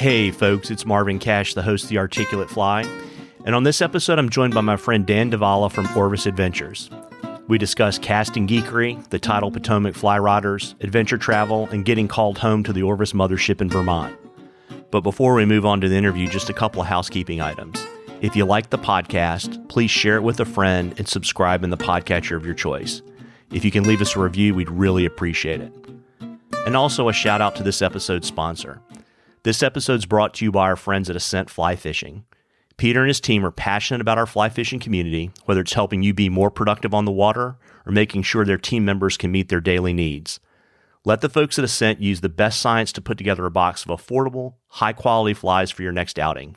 Hey folks, it's Marvin Cash, the host of The Articulate Fly, and on this episode I'm joined by my friend Dan Davala from Orvis Adventures. We discuss casting geekery, the Tidal Potomac Fly Rodders, adventure travel, and getting called home to the Orvis mothership in Vermont. But before we move on to the interview, just a couple of housekeeping items. If you like the podcast, please share it with a friend and subscribe in the podcatcher of your choice. If you can leave us a review, we'd really appreciate it. And also a shout out to this episode's sponsor. This episode's brought to you by our friends at Ascent Fly Fishing. Peter and his team are passionate about our fly fishing community, whether it's helping you be more productive on the water or making sure their team members can meet their daily needs. Let the folks at Ascent use the best science to put together a box of affordable, high-quality flies for your next outing.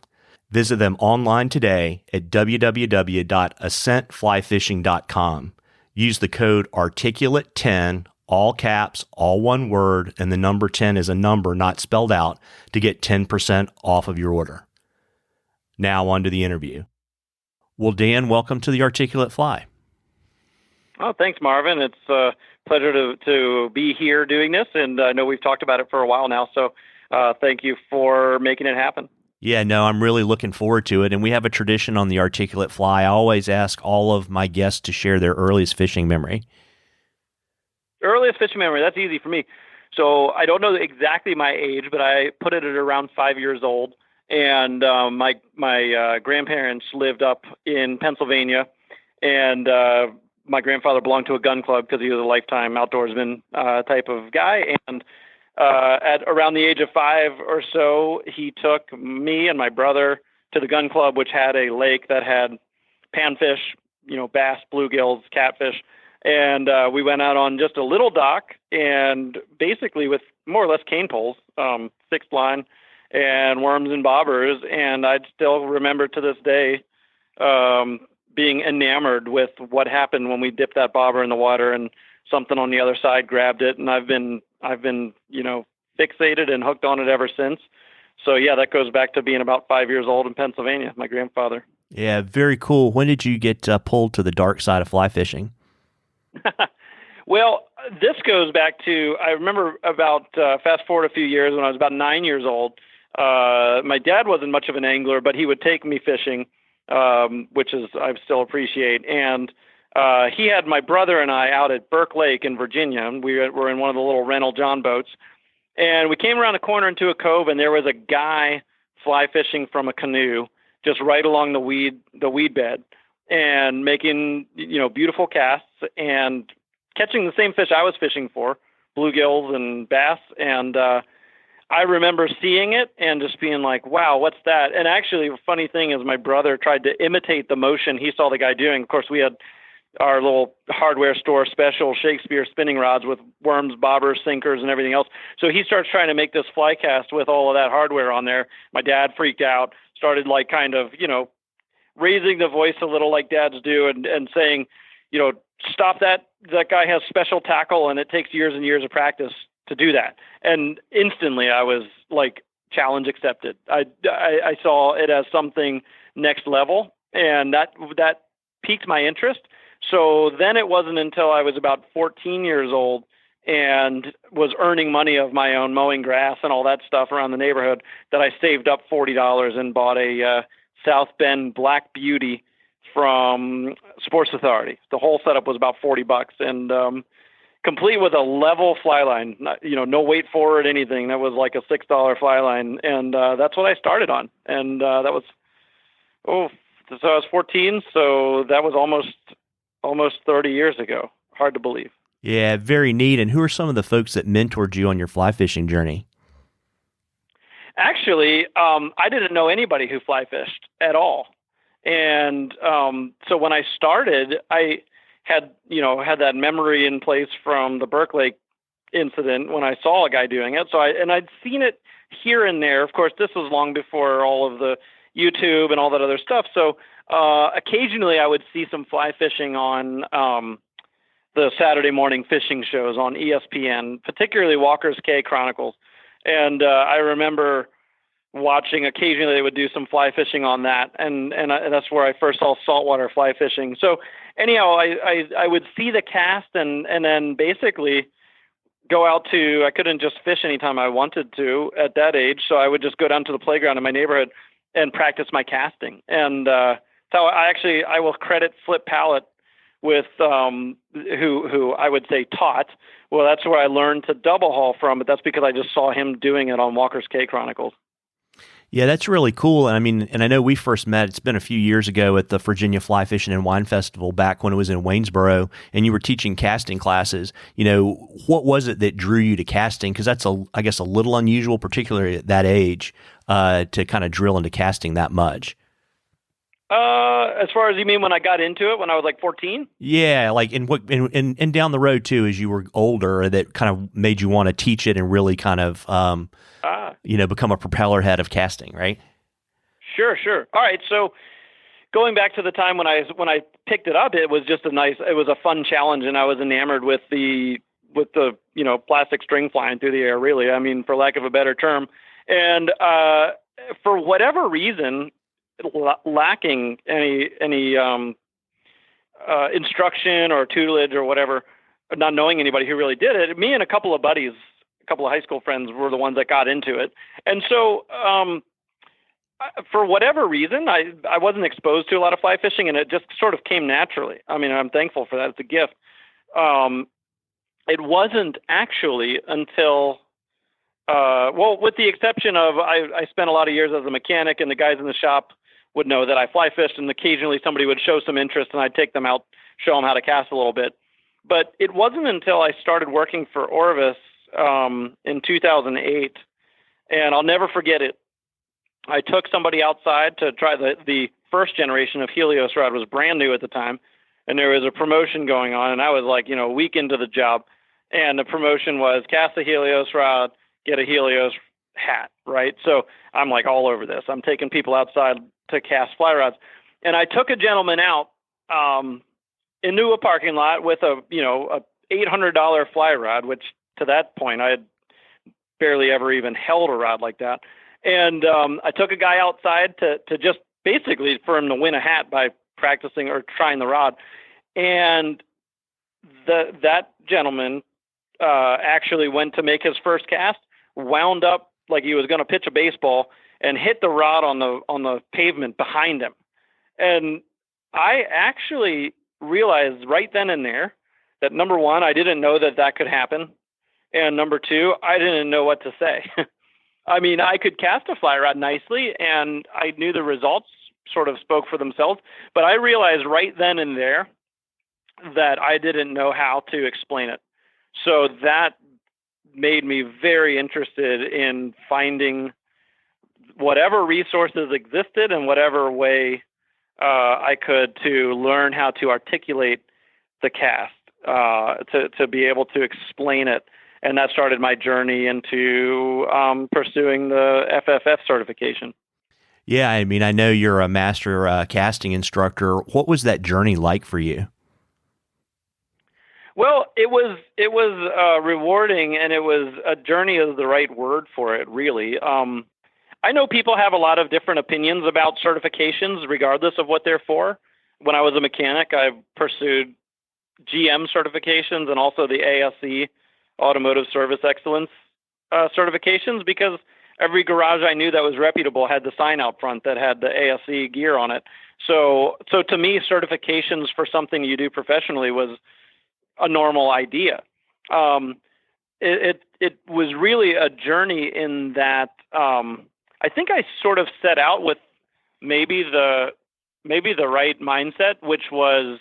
Visit them online today at www.ascentflyfishing.com. Use the code ARTICULATE10, all caps, all one word, and the number 10 is a number not spelled out, to get 10% off of your order. Now on to the interview. Well, Dan, welcome to the Articulate Fly. Oh, thanks, Marvin. It's a pleasure to be here doing this, and I know we've talked about it for a while now, so thank you for making it happen. Yeah, no, I'm really looking forward to it, and we have a tradition on the Articulate Fly. I always ask all of my guests to share their earliest fishing memory. Earliest fishing memory, that's easy for me. So I don't know exactly my age, but I put it at around 5 years old. And my grandparents lived up in Pennsylvania, and my grandfather belonged to a gun club because he was a lifetime outdoorsman type of guy. And at around the age of 5 or so, he took me and my brother to the gun club, which had a lake that had panfish, bass, bluegills, catfish. And we went out on just a little dock, and basically with more or less cane poles, fixed line, and worms and bobbers. And I still remember to this day being enamored with what happened when we dipped that bobber in the water and something on the other side grabbed it. And I've been fixated and hooked on it ever since. So yeah, that goes back to being about 5 years old in Pennsylvania, my grandfather. Yeah, very cool. When did you get pulled to the dark side of fly fishing? Well, this goes back to, I remember about, fast forward a few years, when I was about 9 years old. My dad wasn't much of an angler, but he would take me fishing, which is I still appreciate. And he had my brother and I out at Burke Lake in Virginia. And we were in one of the little rental John boats. And we came around the corner into a cove, and there was a guy fly fishing from a canoe just right along the weed bed, and making, beautiful casts and catching the same fish I was fishing for, bluegills and bass. And I remember seeing it and just being like, wow, what's that? And actually, the funny thing is my brother tried to imitate the motion he saw the guy doing. Of course, we had our little hardware store special Shakespeare spinning rods with worms, bobbers, sinkers, and everything else. So he starts trying to make this fly cast with all of that hardware on there. My dad freaked out, started raising the voice a little like dads do, and saying, stop that. That guy has special tackle, and it takes years and years of practice to do that. And instantly I was like, challenge accepted. I saw it as something next level, and that piqued my interest. So then it wasn't until I was about 14 years old and was earning money of my own, mowing grass and all that stuff around the neighborhood, that I saved up $40 and bought a South Bend Black Beauty from Sports Authority. The whole setup was about $40, and complete with a level fly line, no weight forward, anything. That was like a $6 fly line, and that's what I started on. And that was, so I was 14, so that was almost 30 years ago. Hard to believe. Yeah, very neat. And who are some of the folks that mentored you on your fly fishing journey? Actually, I didn't know anybody who fly fished at all. And so when I started, I had that memory in place from the Burke Lake incident when I saw a guy doing it. So I'd seen it here and there. Of course, this was long before all of the YouTube and all that other stuff. So occasionally I would see some fly fishing on the Saturday morning fishing shows on ESPN, particularly Walker's Cay Chronicles. And I remember watching, occasionally they would do some fly fishing on that, and that's where I first saw saltwater fly fishing. So anyhow, I would see the cast, and then basically go out to, I couldn't just fish anytime I wanted to at that age. So I would just go down to the playground in my neighborhood and practice my casting. And so I will credit Flip Pallett with who I would say taught. Well, that's where I learned to double haul from, but that's because I just saw him doing it on Walker's Cay Chronicles. Yeah, that's really cool. And I mean, and I know we first met, it's been a few years ago at the Virginia Fly Fishing and Wine Festival back when it was in Waynesboro, and you were teaching casting classes. You know, what was it that drew you to casting? Because that's, I guess, a little unusual, particularly at that age, to kind of drill into casting that much. As far as you mean when I got into it when I was like 14? Yeah, like and down the road too, as you were older, that kind of made you want to teach it and really kind of become a propeller head of casting, right? Sure. All right, so going back to the time when I picked it up, it was just it was a fun challenge, and I was enamored with the plastic string flying through the air. Really, I mean, for lack of a better term, and for whatever reason, lacking any instruction or tutelage or whatever, not knowing anybody who really did it, me and a couple of buddies, a couple of high school friends were the ones that got into it. And so for whatever reason, I wasn't exposed to a lot of fly fishing, and it just sort of came naturally. I mean, I'm thankful for that. It's a gift. It wasn't actually until with the exception of I spent a lot of years as a mechanic, and the guys in the shop would know that I fly fished, and occasionally somebody would show some interest, and I'd take them out, show them how to cast a little bit. But it wasn't until I started working for Orvis in 2008, and I'll never forget it. I took somebody outside to try the first generation of Helios rod. Was brand new at the time, and there was a promotion going on, and I was like, a week into the job, and the promotion was cast a Helios rod, get a Helios hat, right? So I'm like all over this. I'm taking people outside to cast fly rods. And I took a gentleman out into a parking lot with a $800 fly rod, which to that point I had barely ever even held a rod like that. And I took a guy outside to just basically for him to win a hat by practicing or trying the rod. And that gentleman actually went to make his first cast, wound up like he was going to pitch a baseball, and hit the rod on the pavement behind him. And I actually realized right then and there that, number one, I didn't know that could happen. And number two, I didn't know what to say. I mean, I could cast a fly rod nicely, and I knew the results sort of spoke for themselves. But I realized right then and there that I didn't know how to explain it. So that made me very interested in finding whatever resources existed and whatever way I could to learn how to articulate the cast, to be able to explain it. And that started my journey into pursuing the FFF certification. Yeah, I mean, I know you're a master casting instructor. What was that journey like for you? Well, it was rewarding, and it was a journey is the right word for it, really. I know people have a lot of different opinions about certifications, regardless of what they're for. When I was a mechanic, I pursued GM certifications and also the ASE, Automotive Service Excellence certifications, because every garage I knew that was reputable had the sign out front that had the ASE gear on it. So to me, certifications for something you do professionally was a normal idea. It was really a journey in that I think I sort of set out with maybe the right mindset, which was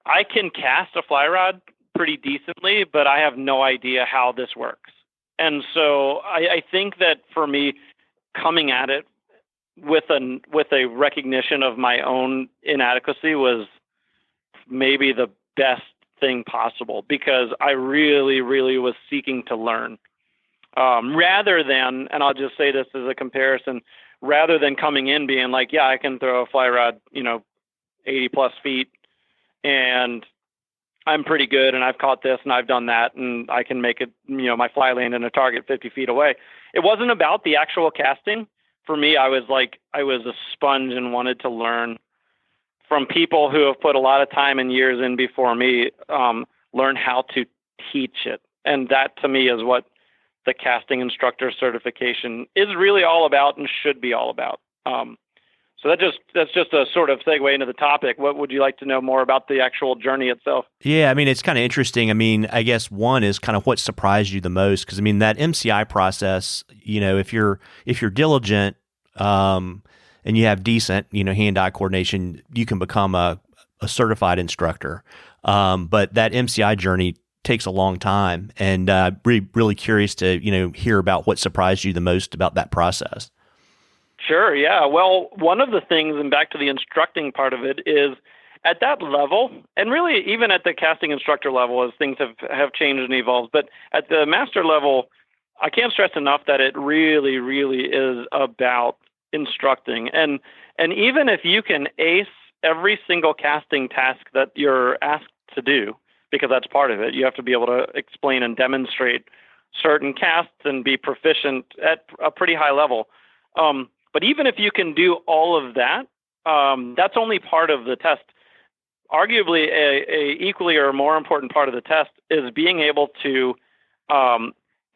I can cast a fly rod pretty decently, but I have no idea how this works. And so I think that for me, coming at it with a recognition of my own inadequacy was maybe the best thing possible, because I really, really was seeking to learn. Rather than, and I'll just say this as a comparison, rather than coming in being like, yeah, I can throw a fly rod, 80 plus feet, and I'm pretty good, and I've caught this, and I've done that, and I can make it, my fly land in a target 50 feet away. It wasn't about the actual casting. For me, I was a sponge and wanted to learn from people who have put a lot of time and years in before me, learn how to teach it. And that to me is what the casting instructor certification is really all about and should be all about. So that's just a sort of segue into the topic. What would you like to know more about the actual journey itself? Yeah, I mean, it's kind of interesting. I mean, I guess one is kind of what surprised you the most, because I mean that MCI process. If you're diligent and you have decent hand-eye coordination, you can become a certified instructor. But that MCI journey takes a long time, and really curious to hear about what surprised you the most about that process. Sure, yeah. Well, one of the things, and back to the instructing part of it, is at that level, and really even at the casting instructor level as things have changed and evolved, but at the master level, I can't stress enough that it really, really is about instructing. And even if you can ace every single casting task that you're asked to do, because that's part of it, you have to be able to explain and demonstrate certain casts and be proficient at a pretty high level. But even if you can do all of that, that's only part of the test. Arguably, a equally or more important part of the test is being able to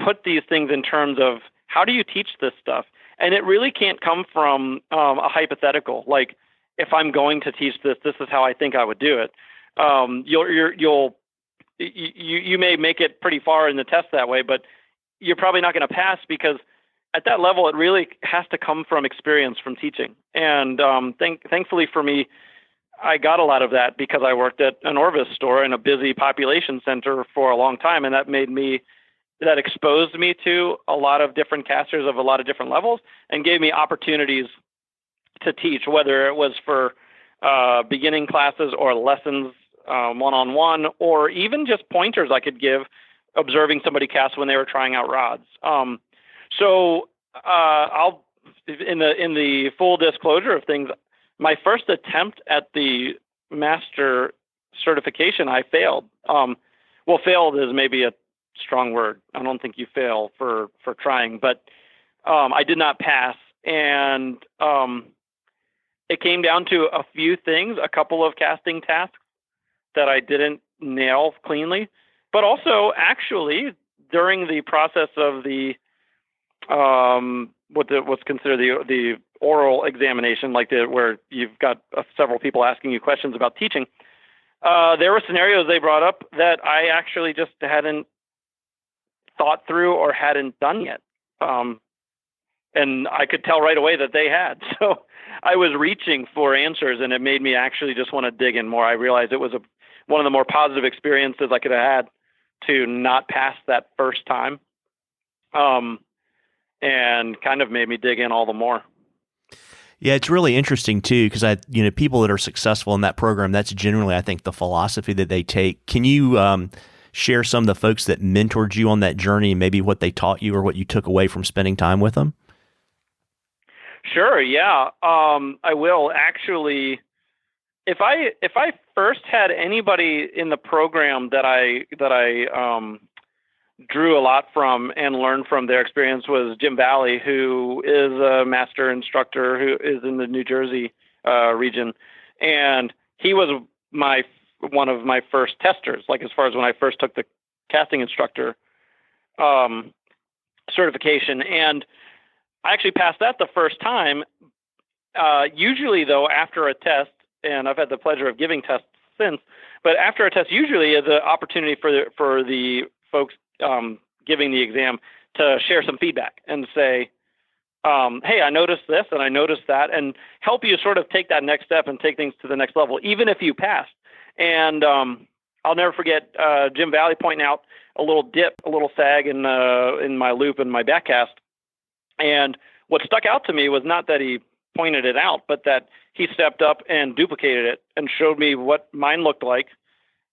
put these things in terms of how do you teach this stuff? And it really can't come from a hypothetical. Like, if I'm going to teach this, this is how I think I would do it. You may make it pretty far in the test that way, but you're probably not going to pass, because at that level, it really has to come from experience, from teaching. And thankfully for me, I got a lot of that because I worked at an Orvis store in a busy population center for a long time. And that exposed me to a lot of different casters of a lot of different levels and gave me opportunities to teach, whether it was for beginning classes or lessons one-on-one, or even just pointers I could give observing somebody cast when they were trying out rods. So I'll, in the full disclosure of things, my first attempt at the master certification, I failed. Well, failed is maybe a strong word. I don't think you fail for trying, but I did not pass. And it came down to a few things, a couple of casting tasks that I didn't nail cleanly, but also actually during the process of the what's considered the oral examination, like where you've got several people asking you questions about teaching, there were scenarios they brought up that I actually just hadn't thought through or hadn't done yet. And I could tell right away that they had. So I was reaching for answers, and it made me actually just want to dig in more. I realized it was one of the more positive experiences I could have had to not pass that first time. And kind of made me dig in all the more. Yeah, it's really interesting too, because people that are successful in that program, that's generally, I think, the philosophy that they take. Can you share some of the folks that mentored you on that journey, and maybe what they taught you or what you took away from spending time with them? Sure. Yeah. I will actually. If I first had anybody in the program that I drew a lot from and learned from their experience was Jim Valley, who is a master instructor who is in the New Jersey region. And he was one of my first testers, like as far as when I first took the casting instructor certification. And I actually passed that the first time. Usually, though, after a test, and I've had the pleasure of giving tests since, but after a test usually is an opportunity for the folks giving the exam to share some feedback and say, hey, I noticed this and I noticed that, and help you sort of take that next step and take things to the next level, even if you passed. And I'll never forget Jim Valley pointing out a little dip, a little sag in my loop and my backcast. And what stuck out to me was not that he pointed it out, but that he stepped up and duplicated it and showed me what mine looked like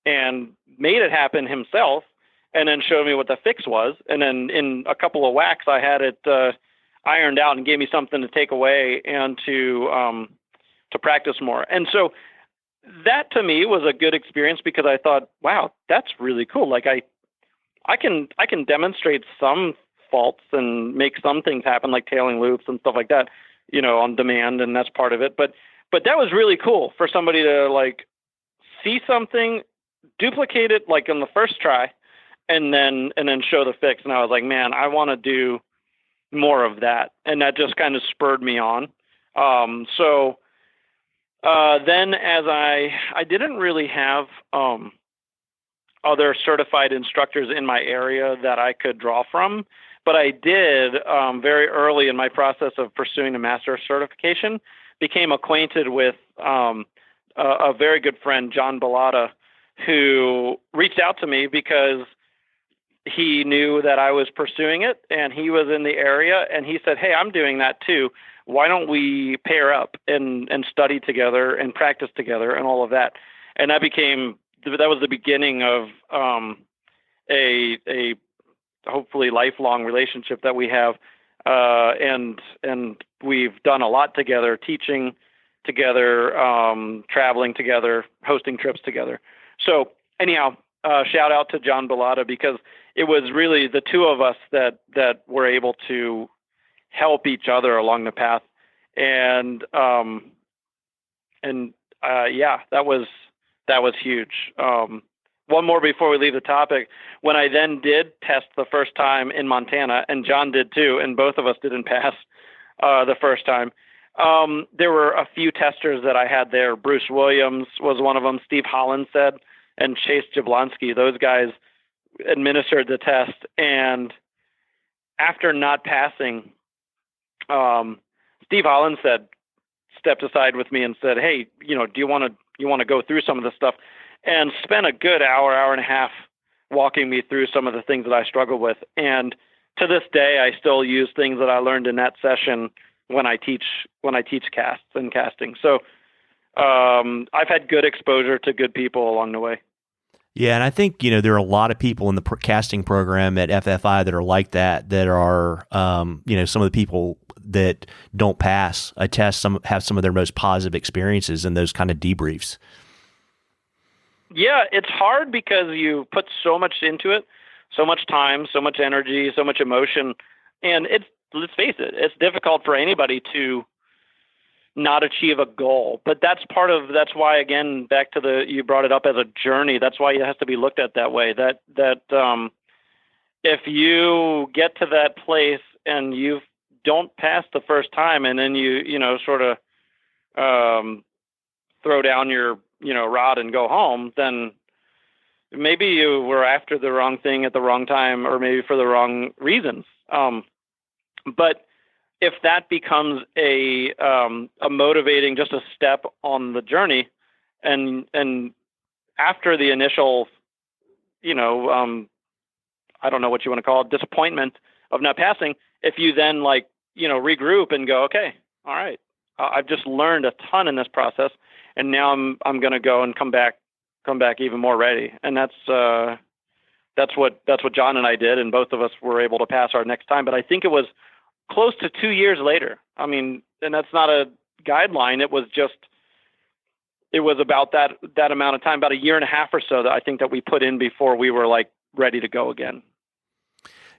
and made it happen himself, and then showed me what the fix was. And then in a couple of whacks, I had it ironed out and gave me something to take away and to practice more. And so that to me was a good experience, because I thought, wow, that's really cool. Like I can demonstrate some faults and make some things happen, like tailing loops and stuff like that, on demand, and that's part of it. But that was really cool for somebody to like see something, duplicate it like on the first try, and then show the fix. And I was like, man, I want to do more of that. And that just kind of spurred me on. Then as I didn't really have other certified instructors in my area that I could draw from, but I did very early in my process of pursuing a master certification, became acquainted with a very good friend, John Davala, who reached out to me because he knew that I was pursuing it and he was in the area, and he said, hey, I'm doing that too. Why don't we pair up and study together and practice together and all of that? And that was the beginning of a hopefully lifelong relationship that we have. And we've done a lot together, teaching together, traveling together, hosting trips together. So anyhow, shout out to John Davala, because it was really the two of us that were able to help each other along the path. And that was huge. One more before we leave the topic. When I then did test the first time in Montana, and John did too, and both of us didn't pass the first time, there were a few testers that I had there. Bruce Williams was one of them, Steve Hollinshead, and Chase Jablonski. Those guys administered the test, and after not passing, Steve Hollinshead stepped aside with me and said, hey, do you want to go through some of this stuff? And spent a good hour and a half walking me through some of the things that I struggled with. And to this day, I still use things that I learned in that session when I teach casts and casting. So I've had good exposure to good people along the way. Yeah, and I think, there are a lot of people in the casting program at FFI that are like that are, some of the people that don't pass a test, have some of their most positive experiences in those kind of debriefs. Yeah, it's hard because you put so much into it, so much time, so much energy, so much emotion. And let's face it, it's difficult for anybody to not achieve a goal. But that's why, again, back to you brought it up as a journey. That's why it has to be looked at that way. That if you get to that place and you don't pass the first time, and then you sort of throw down your rod and go home, then maybe you were after the wrong thing at the wrong time, or maybe for the wrong reasons. But if that becomes a motivating, just a step on the journey, and after the initial, I don't know what you want to call it, disappointment of not passing, if you then regroup and go, okay, all right, I've just learned a ton in this process, and now I'm going to go and come back even more ready. And that's what John and I did, and both of us were able to pass our next time. But I think it was close to 2 years later. I mean, and that's not a guideline. It was about that amount of time, about a year and a half or so, that I think that we put in before we were ready to go again.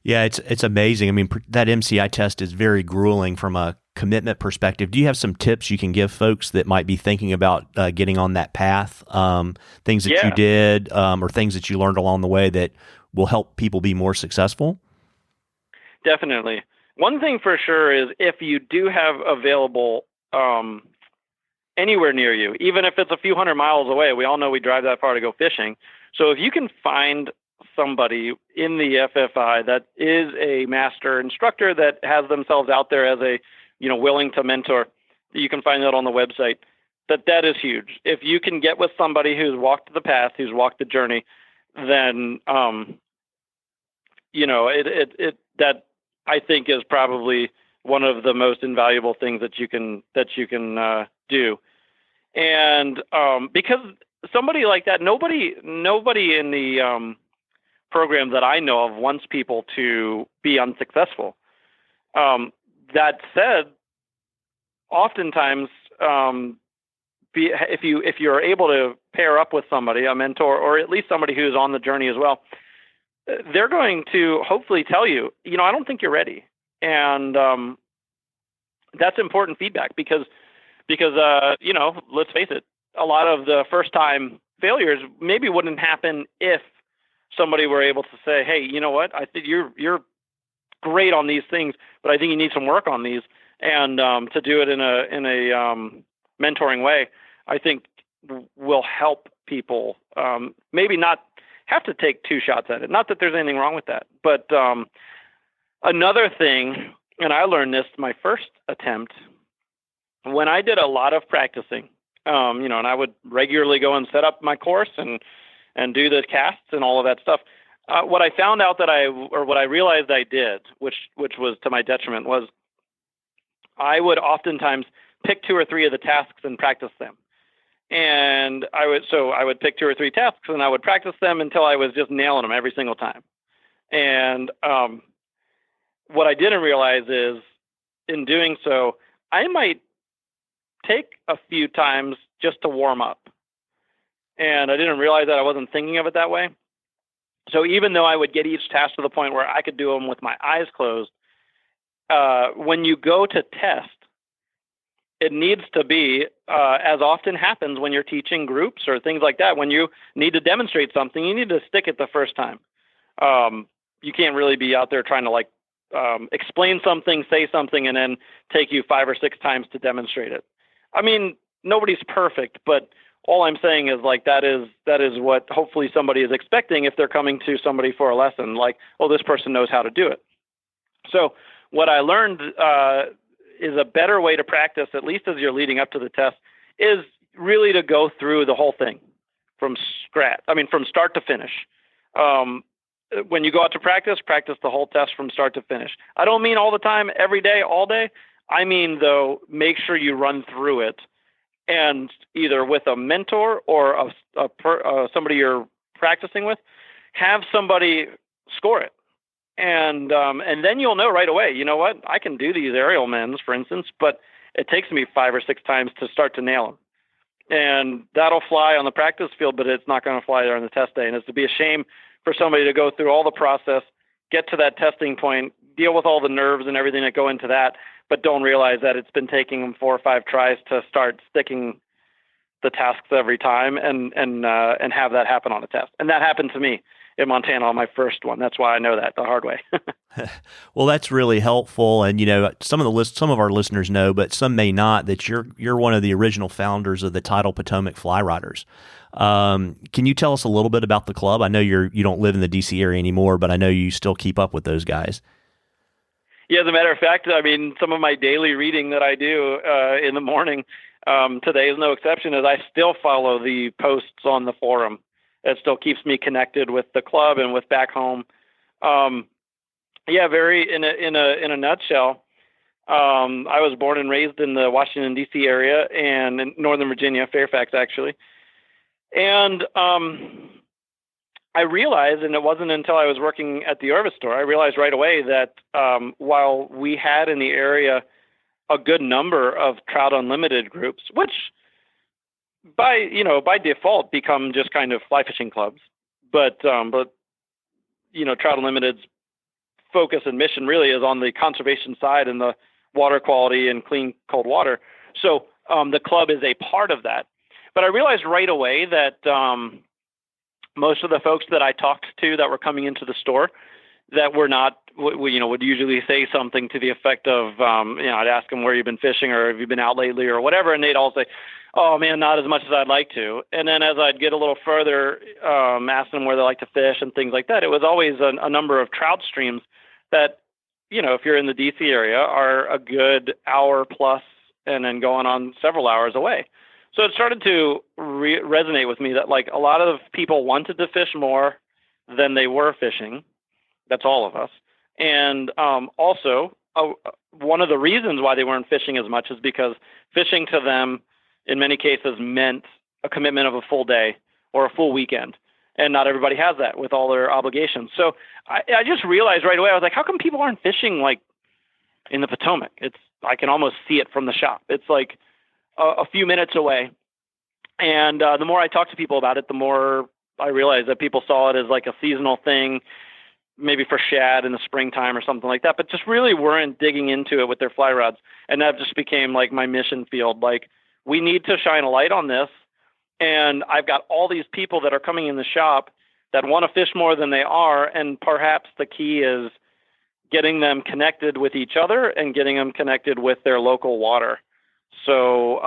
Yeah, it's amazing. I mean, that MCI test is very grueling from a commitment perspective. Do you have some tips you can give folks that might be thinking about getting on that path? Things that you did, or things that you learned along the way that will help people be more successful? Definitely. One thing for sure is, if you do have available anywhere near you, even if it's a few hundred miles away, we all know we drive that far to go fishing. So if you can find somebody in the FFI that is a master instructor that has themselves out there as a, willing to mentor, you can find that on the website. That is huge. If you can get with somebody who's walked the path, who's walked the journey, then, that I think is probably one of the most invaluable things that you can do. And because somebody like that, nobody in the program that I know of wants people to be unsuccessful. That said, oftentimes, if you're able to pair up with somebody, a mentor, or at least somebody who's on the journey as well, they're going to hopefully tell you, I don't think you're ready. And that's important feedback because let's face it, a lot of the first time failures maybe wouldn't happen if somebody were able to say, hey, you know what? I think you're great on these things, but I think you need some work on these, and to do it in a mentoring way, I think will help people maybe not have to take two shots at it. Not that there's anything wrong with that, but another thing, and I learned this my first attempt, when I did a lot of practicing, and I would regularly go and set up my course and do the casts and all of that stuff. What I found out what I realized I did, which was to my detriment, was I would oftentimes pick 2 or 3 of the tasks and practice them. And I would pick 2 or 3 tasks and I would practice them until I was just nailing them every single time. And what I didn't realize is, in doing so, I might take a few times just to warm up. And I didn't realize that I wasn't thinking of it that way. So even though I would get each task to the point where I could do them with my eyes closed, when you go to test, it needs to be, as often happens when you're teaching groups or things like that, when you need to demonstrate something, you need to stick it the first time. You can't really be out there trying to explain something, say something, and then take you 5 or 6 times to demonstrate it. I mean, nobody's perfect, but all I'm saying is that is what hopefully somebody is expecting if they're coming to somebody for a lesson, like, oh, this person knows how to do it. So what I learned is a better way to practice, at least as you're leading up to the test, is really to go through the whole thing from start to finish. When you go out to practice the whole test from start to finish. I don't mean all the time, every day, all day. I mean, though, make sure you run through it, and either with a mentor or somebody you're practicing with, have somebody score it. And then you'll know right away, you know what, I can do these aerial mends, for instance, but it takes me 5 or 6 times to start to nail them. And that'll fly on the practice field, but it's not going to fly there on the test day. And it's to be a shame for somebody to go through all the process, get to that testing point, deal with all the nerves and everything that go into that, but don't realize that it's been taking them 4 or 5 tries to start sticking the tasks every time and have that happen on a test. And that happened to me in Montana on my first one. That's why I know that the hard way. Well, that's really helpful. And, some of our listeners know, but some may not, that you're one of the original founders of the Tidal Potomac Fly Rodders. Can you tell us a little bit about the club? I know you don't live in the DC area anymore, but I know you still keep up with those guys. Yeah, as a matter of fact, I mean, some of my daily reading that I do in the morning, today is no exception, is I still follow the posts on the forum. It still keeps me connected with the club and with back home. Very in a nutshell. I was born and raised in the Washington D.C. area and in Northern Virginia, Fairfax actually. And I realized, and it wasn't until I was working at the Orvis store, I realized right away that while we had in the area a good number of Trout Unlimited groups, which by default become just kind of fly fishing clubs, but Trout Unlimited's focus and mission really is on the conservation side and the water quality and clean cold water. So the club is a part of that. But I realized right away that most of the folks that I talked to that were coming into the store that were not, would usually say something to the effect of, I'd ask them where you've been fishing or have you been out lately or whatever, and they'd all say, oh man, not as much as I'd like to. And then as I'd get a little further, asking them where they like to fish and things like that, it was always a number of trout streams that, if you're in the DC area, are a good hour plus and then going on several hours away. So it started to resonate with me that a lot of people wanted to fish more than they were fishing. That's all of us. And also, one of the reasons why they weren't fishing as much is because fishing to them, in many cases, meant a commitment of a full day or a full weekend. And not everybody has that with all their obligations. So I just realized right away, I was like, how come people aren't fishing in the Potomac? I can almost see it from the shop. It's a few minutes away. And the more I talked to people about it, the more I realized that people saw it as a seasonal thing, maybe for shad in the springtime or something like that, but just really weren't digging into it with their fly rods. And that just became my mission field. We need to shine a light on this. And I've got all these people that are coming in the shop that want to fish more than they are, and perhaps the key is getting them connected with each other and getting them connected with their local water. So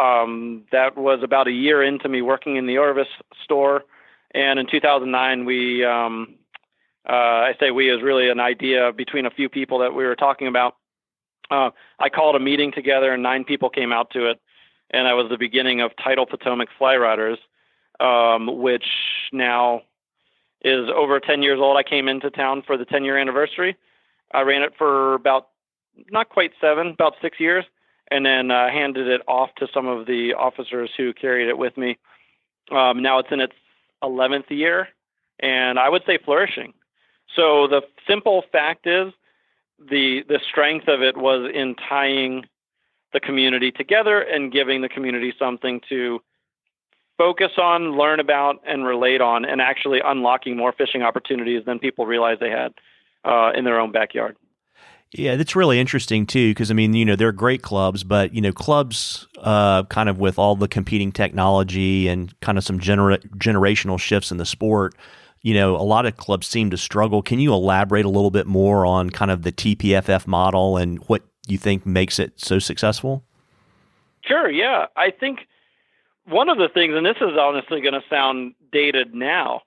that was about a year into me working in the Orvis store, and in 2009 we, I say we, is really an idea between a few people that we were talking about. I called a meeting together, and 9 people came out to it, and that was the beginning of Tidal Potomac Fly Rodders, which now is over 10 years old. I came into town for the 10-year anniversary. I ran it for about not quite 7, about 6 years, and then handed it off to some of the officers who carried it with me. Now it's in its 11th year, and I would say flourishing. So the simple fact is the strength of it was in tying the community together and giving the community something to focus on, learn about, and relate on, and actually unlocking more fishing opportunities than people realized they had in their own backyard. Yeah, that's really interesting too, because I mean, they're great clubs, but clubs kind of with all the competing technology and kind of some generational shifts in the sport, a lot of clubs seem to struggle. Can you elaborate a little bit more on kind of the TPFF model and what you think makes it so successful? Sure, yeah. I think one of the things, and this is honestly going to sound dated now,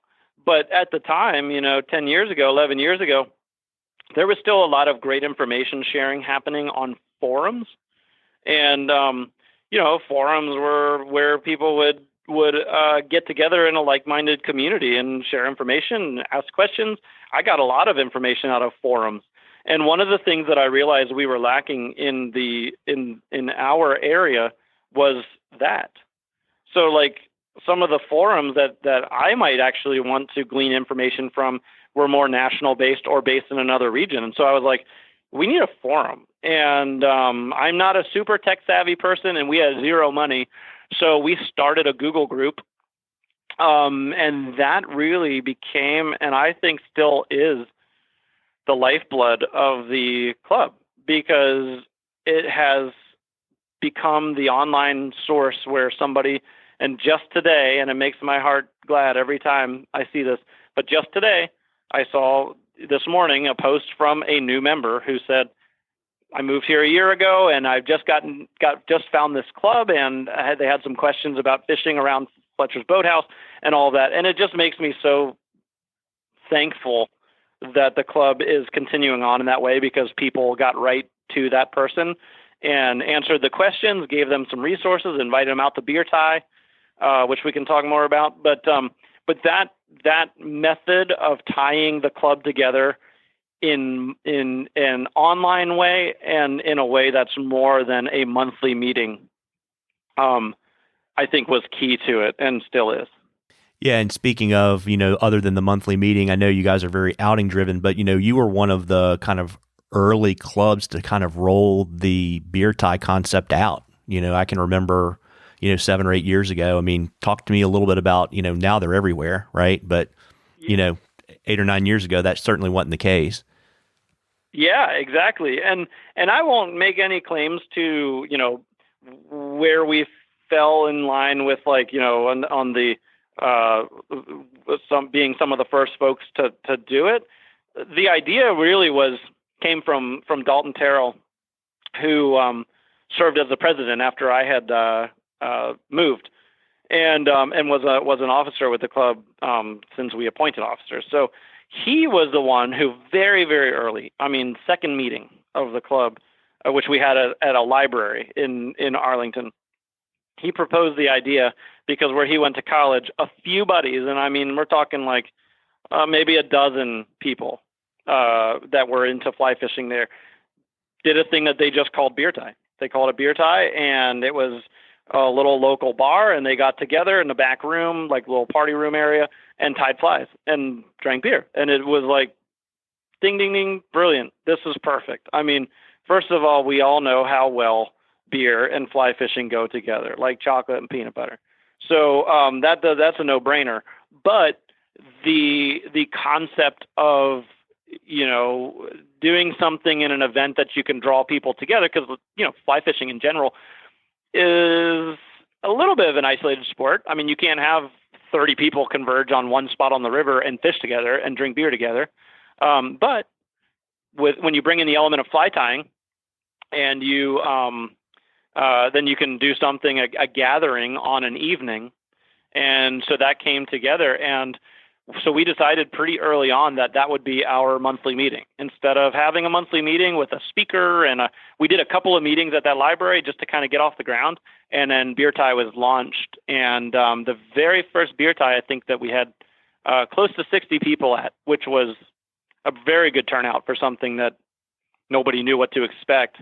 but at the time, 10 years ago, 11 years ago, there was still a lot of great information sharing happening on forums. And, forums were where people would get together in a like-minded community and share information, ask questions. I got a lot of information out of forums. And one of the things that I realized we were lacking in our area was that. So like some of the forums that I might actually want to glean information from were more national based or based in another region. And so I was like, we need a forum. And I'm not a super tech savvy person, and we had zero money. So we started a Google group. And that really became, and I think still is, the lifeblood of the club, because it has become the online source where somebody, and just today, and it makes my heart glad every time I see this, but just today, I saw this morning a post from a new member who said, I moved here a year ago, and I've just found this club, and they had some questions about fishing around Fletcher's Boathouse and all that. And it just makes me so thankful that the club is continuing on in that way, because people got right to that person and answered the questions, gave them some resources, invited them out to beer tie, which we can talk more about. But that method of tying the club together in an online way and in a way that's more than a monthly meeting, I think was key to it and still is. Yeah, and speaking of, other than the monthly meeting, I know you guys are very outing driven, but, you were one of the kind of early clubs to kind of roll the beer tie concept out. I can remember, 7 or 8 years ago. I mean, talk to me a little bit about, now they're everywhere, right? But, 8 or 9 years ago, that certainly wasn't the case. Yeah, exactly. And I won't make any claims to, where we fell in line with, like, on the, some of the first folks to do it. The idea really came from Dalton Terrell, who served as the president after I had moved, and was an officer with the club since we appointed officers. So he was the one who very, very early, second meeting of the club, which we had at a library in Arlington. He proposed the idea because where he went to college, a few buddies, and we're talking like maybe a dozen people that were into fly fishing there, did a thing that they just called beer tie. They called it beer tie, and it was a little local bar, and they got together in the back room, like little party room area, and tied flies and drank beer. And it was like, ding, ding, ding, brilliant. This is perfect. First of all, we all know how well beer and fly fishing go together, like chocolate and peanut butter. So that's a no-brainer. But the concept of, doing something in an event that you can draw people together, because, fly fishing in general is a little bit of an isolated sport. You can't have 30 people converge on one spot on the river and fish together and drink beer together. But when you bring in the element of fly tying, and you then you can do something, a gathering on an evening. And so that came together. And so we decided pretty early on that would be our monthly meeting. Instead of having a monthly meeting with a speaker, we did a couple of meetings at that library just to kind of get off the ground. And then Beer Tie was launched. And the very first Beer Tie, I think that we had close to 60 people at, which was a very good turnout for something that nobody knew what to expect.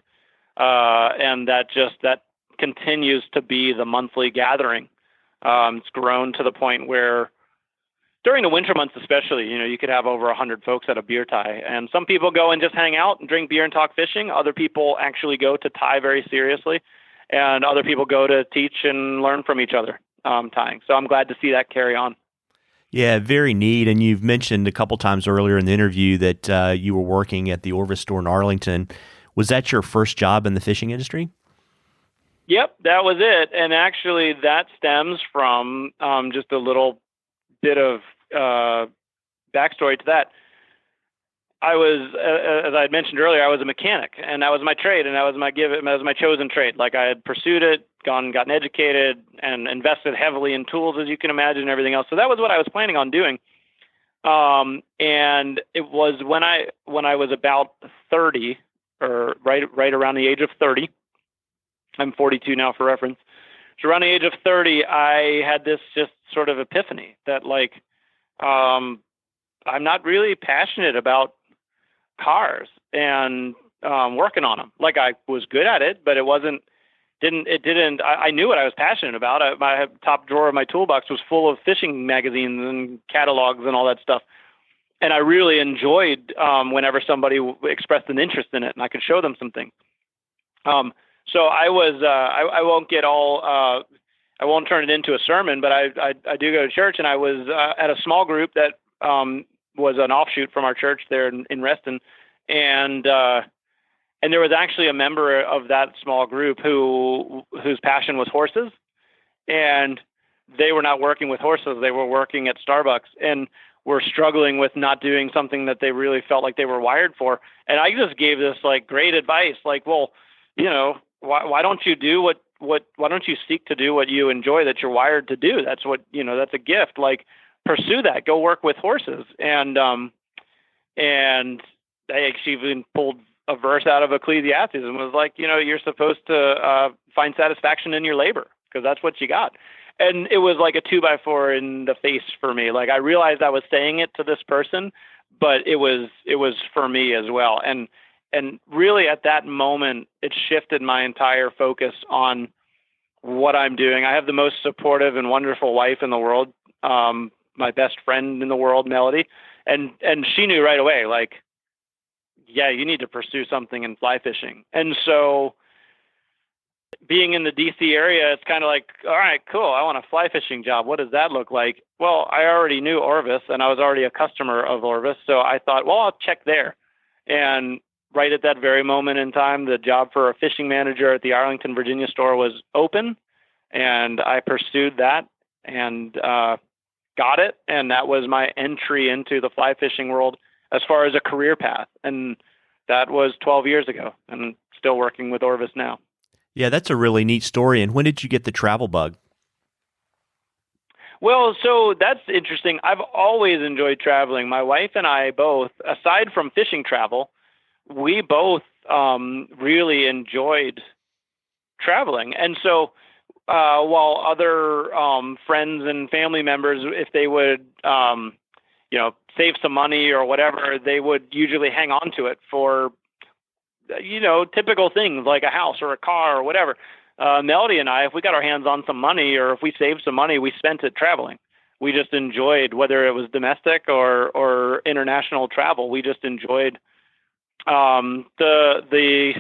And that continues to be the monthly gathering. It's grown to the point where during the winter months, especially, you could have over 100 folks at a Beer Tie, and some people go and just hang out and drink beer and talk fishing. Other people actually go to tie very seriously, and other people go to teach and learn from each other tying. So I'm glad to see that carry on. Yeah, very neat. And you've mentioned a couple times earlier in the interview that you were working at the Orvis store in Arlington. Was that your first job in the fishing industry? Yep, that was it. And actually, that stems from just a little bit of backstory to that. I was, as I had mentioned earlier, I was a mechanic, and that was my trade, and that was my chosen trade. Like, I had pursued it, gotten educated, and invested heavily in tools, as you can imagine, and everything else. So that was what I was planning on doing. And it was when I was about 30, or right around the age of 30. I'm 42 now, for reference. So around the age of 30, I had this just sort of epiphany that, like, I'm not really passionate about cars and working on them. Like, I was good at it, but I knew what I was passionate about. My top drawer of my toolbox was full of fishing magazines and catalogs and all that stuff. And I really enjoyed whenever somebody expressed an interest in it and I could show them some things. So I was, I won't get all, I won't turn it into a sermon, but I do go to church, and I was at a small group that was an offshoot from our church there in Reston. And there was actually a member of that small group whose passion was horses, and they were not working with horses. They were working at Starbucks and were struggling with not doing something that they really felt like they were wired for. And I just gave this like great advice, like, well, why don't you do why don't you seek to do what you enjoy, that you're wired to do? That's what, that's a gift. Like, pursue that, go work with horses. And I actually even pulled a verse out of Ecclesiastes and was like, you're supposed to find satisfaction in your labor, because that's what you got. And it was like a 2x4 in the face for me. Like, I realized I was saying it to this person, but it was for me as well. And really at that moment, it shifted my entire focus on what I'm doing. I have the most supportive and wonderful wife in the world, my best friend in the world, Melody. And she knew right away, like, yeah, you need to pursue something in fly fishing. And so being in the DC area, it's kind of like, all right, cool, I want a fly fishing job. What does that look like? Well, I already knew Orvis, and I was already a customer of Orvis. So I thought, well, I'll check there. And right at that very moment in time, the job for a fishing manager at the Arlington, Virginia store was open, and I pursued that and got it. And that was my entry into the fly fishing world as far as a career path. And that was 12 years ago, and still working with Orvis now. Yeah, that's a really neat story. And when did you get the travel bug? Well, so that's interesting. I've always enjoyed traveling. My wife and I both, aside from fishing travel, we both really enjoyed traveling. And so while other friends and family members, if they would, save some money or whatever, they would usually hang on to it for, typical things like a house or a car or whatever. Melody and I, if we got our hands on some money or if we saved some money, we spent it traveling. We just enjoyed, whether it was domestic or international travel, we just enjoyed the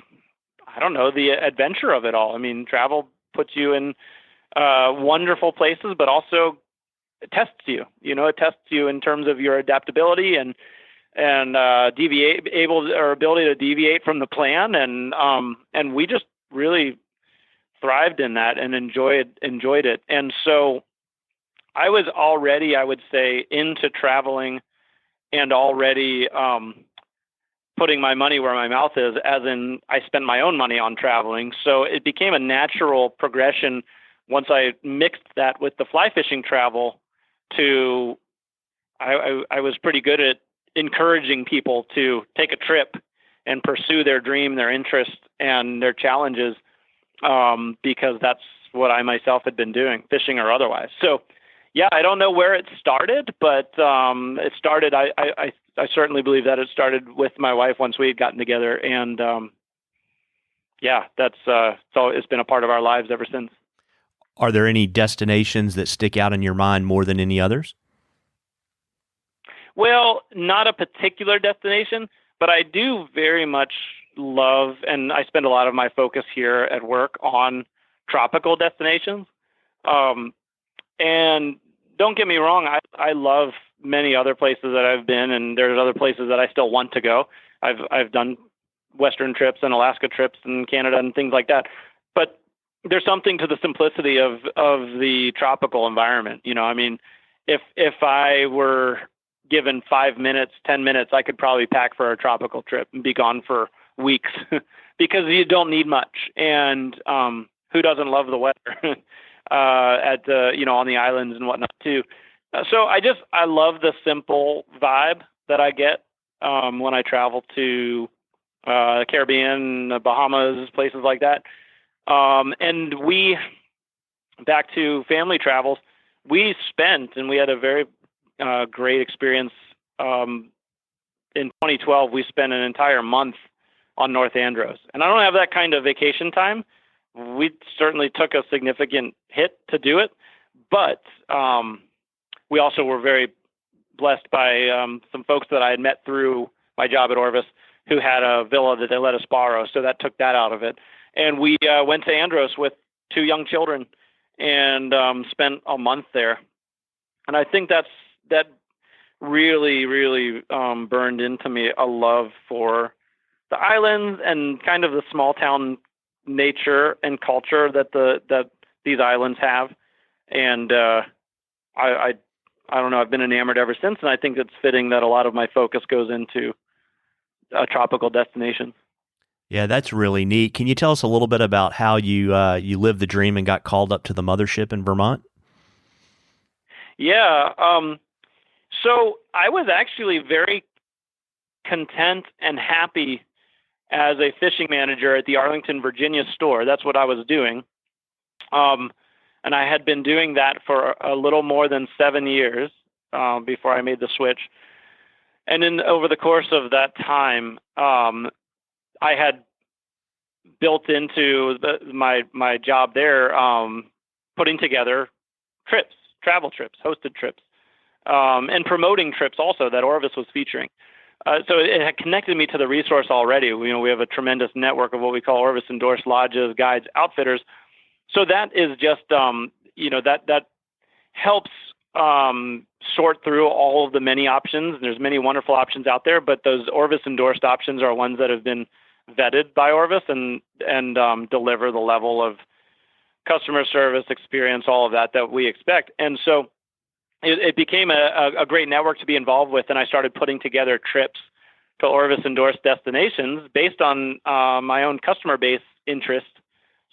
adventure of it all. I mean, travel puts you in wonderful places, but also it tests you. It tests you in terms of your adaptability and ability to deviate from the plan. And we just really thrived in that and enjoyed it. And so I was already, I would say, into traveling and already putting my money where my mouth is, as in I spent my own money on traveling. So it became a natural progression once I mixed that with the fly fishing travel to I was pretty good at encouraging people to take a trip and pursue their dream, their interest, and their challenges, because that's what I myself had been doing, fishing or otherwise. So, yeah, I don't know where it started, but it started. I certainly believe that it started with my wife once we had gotten together, and yeah, that's so it's been a part of our lives ever since. Are there any destinations that stick out in your mind more than any others? Well, not a particular destination, but I do very much love, and I spend a lot of my focus here at work on tropical destinations. And don't get me wrong, I love many other places that I've been, and there's other places that I still want to go. I've done Western trips and Alaska trips and Canada and things like that. But there's something to the simplicity of the tropical environment. You know, I mean, if I were given 5 minutes, 10 minutes, I could probably pack for a tropical trip and be gone for weeks because you don't need much. And who doesn't love the weather at on the islands and whatnot too. So I love the simple vibe that I get when I travel to the Caribbean, the Bahamas, places like that. And back to family travels, we had a very great experience. In 2012, we spent an entire month on North Andros, and I don't have that kind of vacation time. We certainly took a significant hit to do it, but we also were very blessed by some folks that I had met through my job at Orvis who had a villa that they let us borrow, so that took that out of it. And we went to Andros with 2 young children and spent a month there. And I think that really, really burned into me a love for the islands and kind of the small town nature and culture that these islands have. And I don't know, I've been enamored ever since, and I think it's fitting that a lot of my focus goes into a tropical destination. Yeah, that's really neat. Can you tell us a little bit about how you lived the dream and got called up to the mothership in Vermont? Yeah. So I was actually very content and happy as a fishing manager at the Arlington, Virginia store. That's what I was doing. And I had been doing that for a little more than 7 years before I made the switch. And then over the course of that time, I had built into my job there, putting together trips, travel trips, hosted trips, and promoting trips also that Orvis was featuring. So it had connected me to the resource already. You know, we have a tremendous network of what we call Orvis endorsed lodges, guides, outfitters. So that is just, that helps sort through all of the many options. There's many wonderful options out there, but those Orvis endorsed options are ones that have been vetted by Orvis and deliver the level of customer service, experience, all of that we expect. And so it became a great network to be involved with, and I started putting together trips to Orvis endorsed destinations based on my own customer base interest.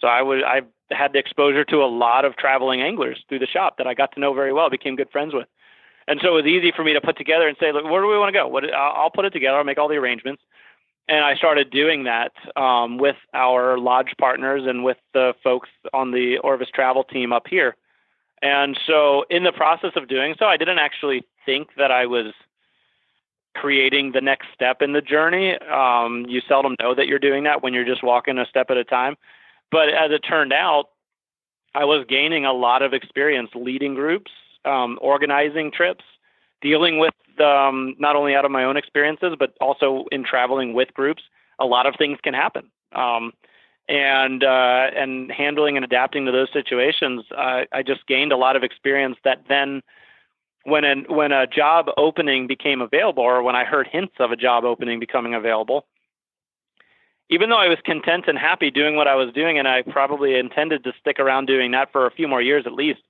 So I had the exposure to a lot of traveling anglers through the shop that I got to know very well, became good friends with. And so it was easy for me to put together and say, look, where do we want to go? I'll put it together. I'll make all the arrangements. And I started doing that with our lodge partners and with the folks on the Orvis travel team up here. And so in the process of doing so, I didn't actually think that I was creating the next step in the journey. You seldom know that you're doing that when you're just walking a step at a time. But as it turned out, I was gaining a lot of experience leading groups, organizing trips, dealing with not only out of my own experiences, but also in traveling with groups. A lot of things can happen. And handling and adapting to those situations, I just gained a lot of experience that then when a job opening became available, or when I heard hints of a job opening becoming available, even though I was content and happy doing what I was doing, and I probably intended to stick around doing that for a few more years at least,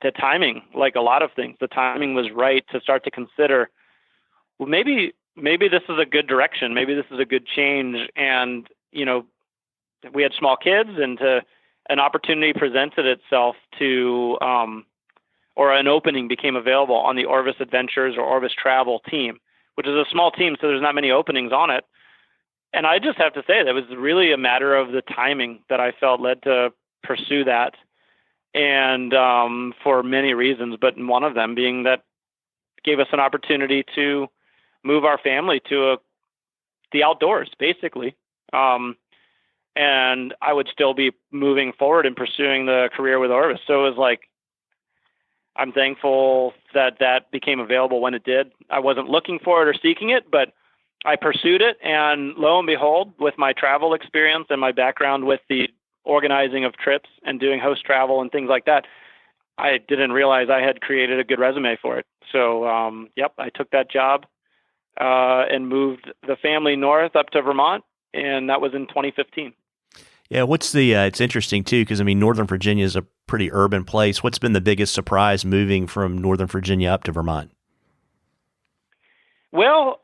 the timing, like a lot of things, the timing was right to start to consider, well, maybe this is a good direction. Maybe this is a good change. And, we had small kids, and an opportunity presented itself to, or an opening became available on the Orvis Adventures or Orvis Travel team, which is a small team, so there's not many openings on it. And I just have to say that was really a matter of the timing that I felt led to pursue that. And for many reasons, but one of them being that gave us an opportunity to move our family to the outdoors, basically. And I would still be moving forward and pursuing the career with Orvis. So it was like, I'm thankful that became available when it did. I wasn't looking for it or seeking it, but I pursued it. And lo and behold, with my travel experience and my background with the organizing of trips and doing host travel and things like that, I didn't realize I had created a good resume for it. So, I took that job and moved the family north up to Vermont, and that was in 2015. Yeah, it's interesting too, because Northern Virginia is a pretty urban place. What's been the biggest surprise moving from Northern Virginia up to Vermont? Well,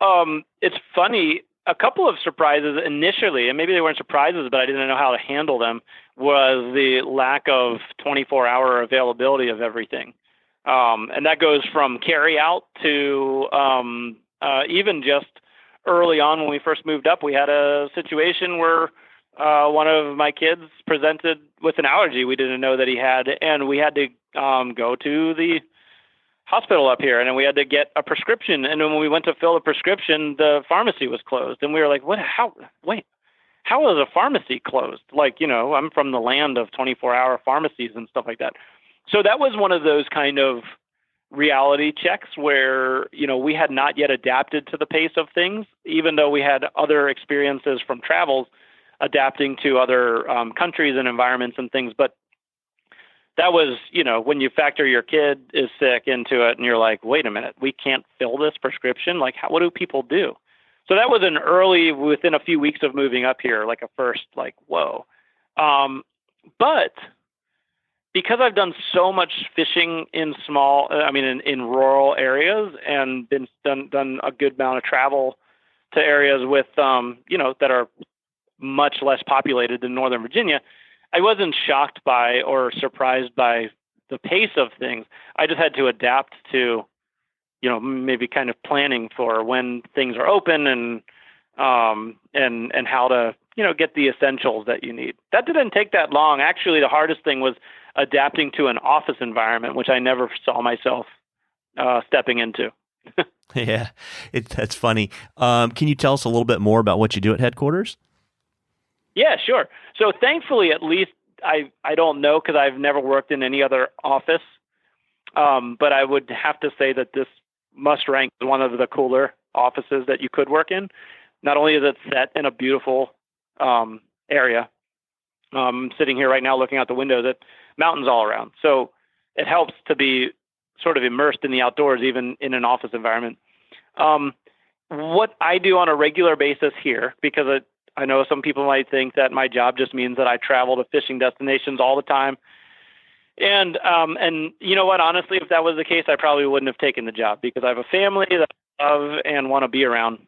it's funny. A couple of surprises initially, and maybe they weren't surprises, but I didn't know how to handle them, was the lack of 24-hour availability of everything. And that goes from carry out to even just early on when we first moved up, we had a situation where one of my kids presented with an allergy we didn't know that he had, and we had to go to the hospital up here, and then we had to get a prescription. And when we went to fill the prescription, the pharmacy was closed, and we were like, "What? How is a pharmacy closed?" I'm from the land of 24-hour pharmacies and stuff like that. So that was one of those kind of reality checks where, we had not yet adapted to the pace of things, even though we had other experiences from travels adapting to other countries and environments and things. But that was, when you factor your kid is sick into it and you're like, wait a minute, we can't fill this prescription. Like, what do people do? So that was within a few weeks of moving up here, like a first, like, whoa. But because I've done so much fishing in in rural areas and done a good amount of travel to areas with, that are much less populated than Northern Virginia, I wasn't shocked by or surprised by the pace of things. I just had to adapt to, maybe kind of planning for when things are open and how to, get the essentials that you need. That didn't take that long. Actually, the hardest thing was adapting to an office environment, which I never saw myself stepping into. Yeah, that's funny. Can you tell us a little bit more about what you do at headquarters? Yeah, sure. So thankfully, at least I don't know, because I've never worked in any other office. But I would have to say that this must rank as one of the cooler offices that you could work in. Not only is it set in a beautiful area, I'm sitting here right now looking out the windows at mountains all around. So it helps to be sort of immersed in the outdoors, even in an office environment. What I do on a regular basis here, because I know some people might think that my job just means that I travel to fishing destinations all the time. And you know what, honestly, if that was the case, I probably wouldn't have taken the job, because I have a family that I love and want to be around.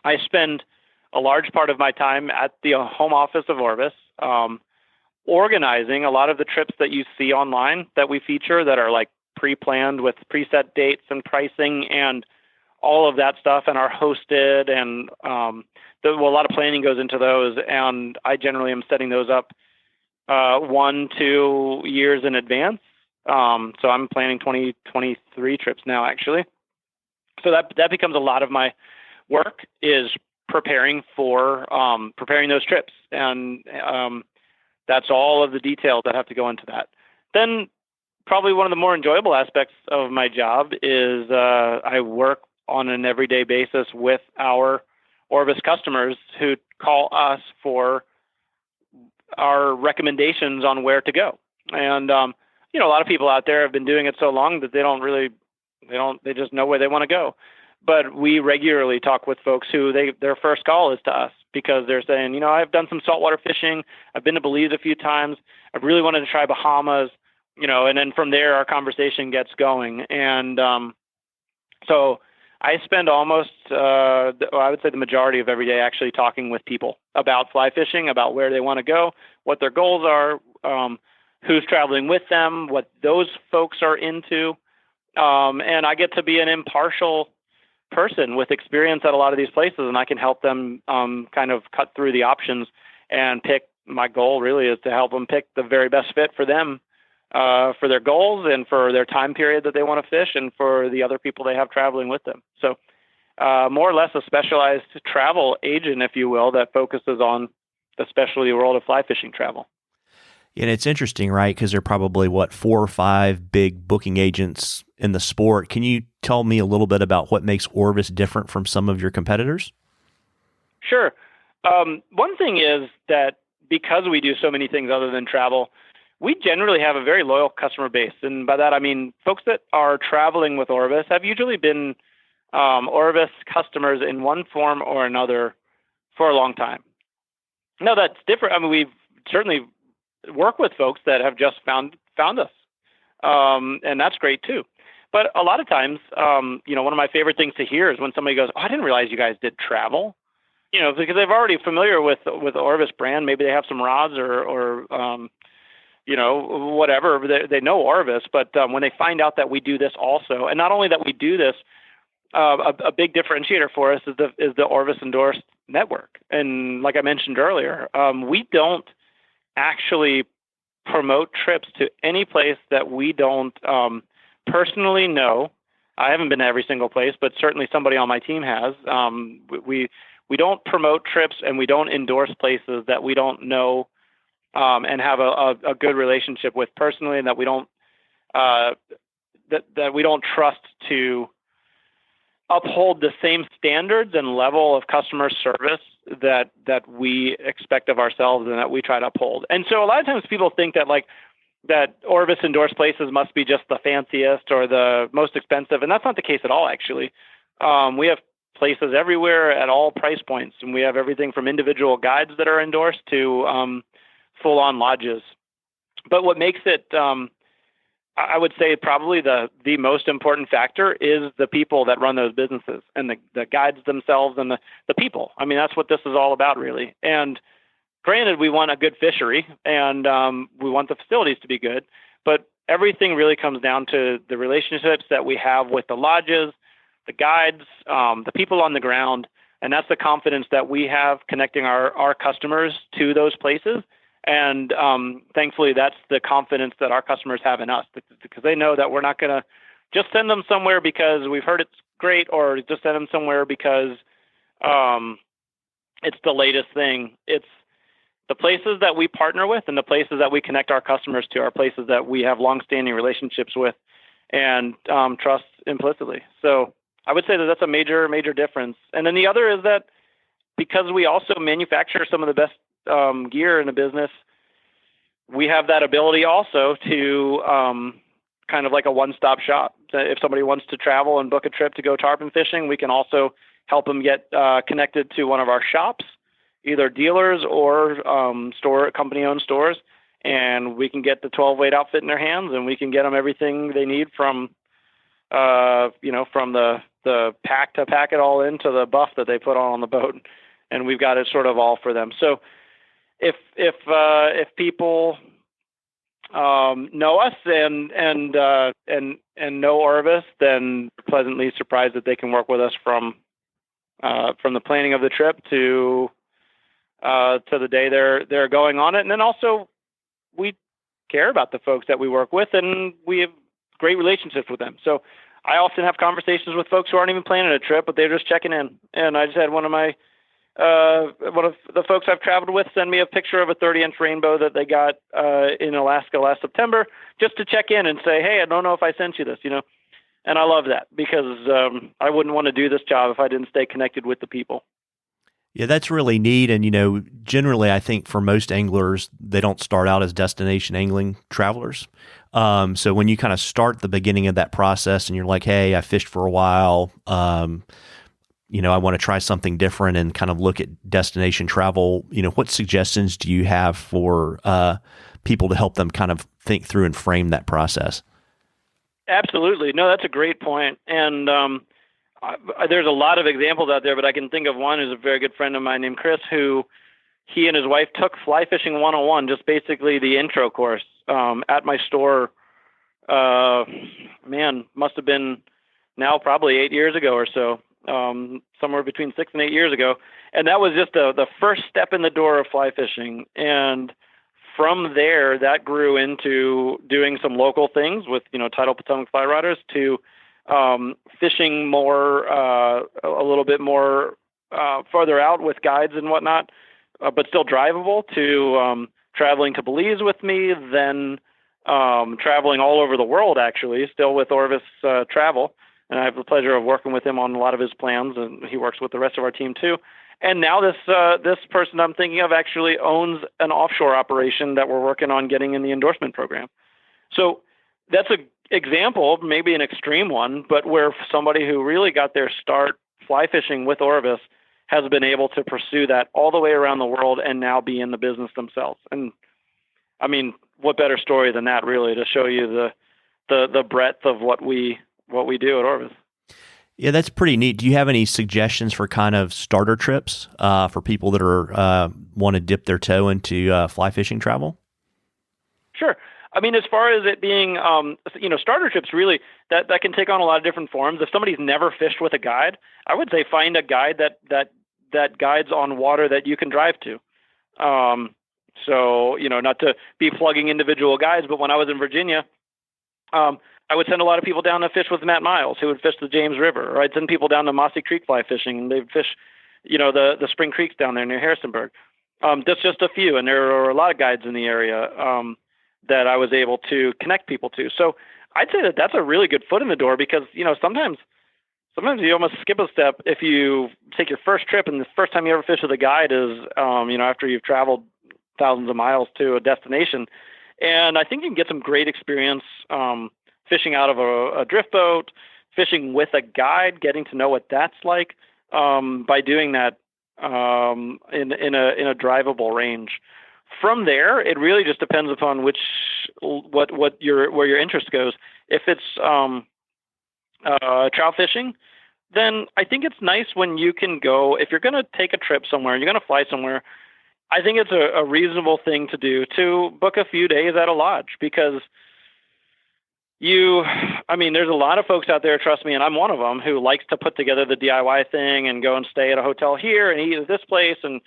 I spend a large part of my time at the home office of Orvis, organizing a lot of the trips that you see online that we feature that are like pre-planned with preset dates and pricing and all of that stuff, and are hosted, and a lot of planning goes into those, and I generally am setting those up 1-2 years in advance. So I'm planning 2023 trips now, actually. So that becomes a lot of my work, is preparing those trips, and that's all of the details that have to go into that. Then probably one of the more enjoyable aspects of my job is I work on an everyday basis with our Orvis customers who call us for our recommendations on where to go. And, a lot of people out there have been doing it so long that they just know where they want to go. But we regularly talk with folks who their first call is to us, because they're saying, I've done some saltwater fishing. I've been to Belize a few times. I really wanted to try Bahamas. and then from there our conversation gets going. And so I spend almost, I would say the majority of every day actually talking with people about fly fishing, about where they want to go, what their goals are, who's traveling with them, what those folks are into. And I get to be an impartial person with experience at a lot of these places, and I can help them kind of cut through the options and pick. My goal really is to help them pick the very best fit for them, for their goals and for their time period that they want to fish and for the other people they have traveling with them. So more or less a specialized travel agent, if you will, that focuses on the specialty world of fly fishing travel. And it's interesting, right? Because there are probably, 4 or 5 big booking agents in the sport. Can you tell me a little bit about what makes Orvis different from some of your competitors? Sure. One thing is that because we do so many things other than travel, we generally have a very loyal customer base. And by that, I mean folks that are traveling with Orvis have usually been Orvis customers in one form or another for a long time. Now, that's different. I mean, we've certainly work with folks that have just found us, and that's great too. But a lot of times, one of my favorite things to hear is when somebody goes, "Oh, I didn't realize you guys did travel," because they're already familiar with the Orvis brand. Maybe they have some rods or whatever. They know Orvis, but when they find out that we do this also, and not only that we do this, a big differentiator for us is the Orvis endorsed network. And like I mentioned earlier, we don't actually promote trips to any place that we don't personally know. I haven't been to every single place, but certainly somebody on my team has. We don't promote trips and we don't endorse places that we don't know and have a good relationship with personally, and that we don't that we don't trust to uphold the same standards and level of customer service that we expect of ourselves and that we try to uphold. And so a lot of times people think that Orvis endorsed places must be just the fanciest or the most expensive, and that's not the case at all, actually. We have places everywhere at all price points, and we have everything from individual guides that are endorsed to full-on lodges. But what makes it I would say probably the most important factor is the people that run those businesses and the guides themselves and the people. I mean, that's what this is all about, really. And granted, we want a good fishery and we want the facilities to be good, but everything really comes down to the relationships that we have with the lodges, the guides, the people on the ground, and that's the confidence that we have connecting our customers to those places. And thankfully, that's the confidence that our customers have in us, because they know that we're not going to just send them somewhere because we've heard it's great, or just send them somewhere because it's the latest thing. It's the places that we partner with and the places that we connect our customers to are places that we have longstanding relationships with and trust implicitly. So I would say that that's a major, major difference. And then the other is that because we also manufacture some of the best gear in the business, we have that ability also to kind of like a one-stop shop. If somebody wants to travel and book a trip to go tarpon fishing, we can also help them get connected to one of our shops, either dealers or company-owned stores, and we can get the 12-weight outfit in their hands, and we can get them everything they need from the pack to pack it all into the buff that they put on the boat, and we've got it sort of all for them. So if people know us and know Orvis, then pleasantly surprised that they can work with us from the planning of the trip to the day they're going on it. And then also we care about the folks that we work with, and we have great relationships with them. So I often have conversations with folks who aren't even planning a trip, but they're just checking in. And I just had one of the folks I've traveled with send me a picture of a 30-inch rainbow that they got in Alaska last September, just to check in and say, "Hey, I don't know if I sent you this," And I love that, because I wouldn't want to do this job if I didn't stay connected with the people. Yeah, that's really neat. And, generally, I think for most anglers, they don't start out as destination angling travelers. So when you kind of start the beginning of that process and you're like, "Hey, I fished for a while, I want to try something different and kind of look at destination travel," what suggestions do you have for people to help them kind of think through and frame that process. Absolutely. No, that's a great point. And there's a lot of examples out there, but I can think of one who's a very good friend of mine named Chris, who he and his wife took Fly Fishing 101, just basically the intro course, at my store. Must have been now probably 8 years ago or so, somewhere between 6 and 8 years ago. And that was just the first step in the door of fly fishing. And from there, that grew into doing some local things with, Tidal Potomac Fly Rodders, to fishing more, a little bit more farther out with guides and whatnot, but still drivable, to traveling to Belize with me, then traveling all over the world, actually, still with Orvis Travel. And I have the pleasure of working with him on a lot of his plans, and he works with the rest of our team too. And now this person I'm thinking of actually owns an offshore operation that we're working on getting in the endorsement program. So that's an example, maybe an extreme one, but where somebody who really got their start fly fishing with Orvis has been able to pursue that all the way around the world and now be in the business themselves. And I mean, what better story than that, really, to show you the breadth of what we do at Orvis. Yeah, that's pretty neat. Do you have any suggestions for kind of starter trips for people that are want to dip their toe into fly fishing travel? Sure. I mean, as far as it being, starter trips, really, that can take on a lot of different forms. If somebody's never fished with a guide, I would say find a guide that guides on water that you can drive to. So, not to be plugging individual guides, but when I was in Virginia, I would send a lot of people down to fish with Matt Miles, who would fish the James River. Or I'd send people down to Mossy Creek fly fishing, and they'd fish, the spring creeks down there near Harrisonburg. That's just a few, and there are a lot of guides in the area that I was able to connect people to. So I'd say that's a really good foot in the door, because sometimes you almost skip a step if you take your first trip and the first time you ever fish with a guide is after you've traveled thousands of miles to a destination. And I think you can get some great experience fishing out of a drift boat, fishing with a guide, getting to know what that's like by doing that in a drivable range. From there, it really just depends upon where your interest goes. If it's trout fishing, then I think it's nice when you can go, if you're going to take a trip somewhere, you're going to fly somewhere, I think it's a reasonable thing to do to book a few days at a lodge, because there's a lot of folks out there, trust me, and I'm one of them, who likes to put together the DIY thing and go and stay at a hotel here and eat at this place and,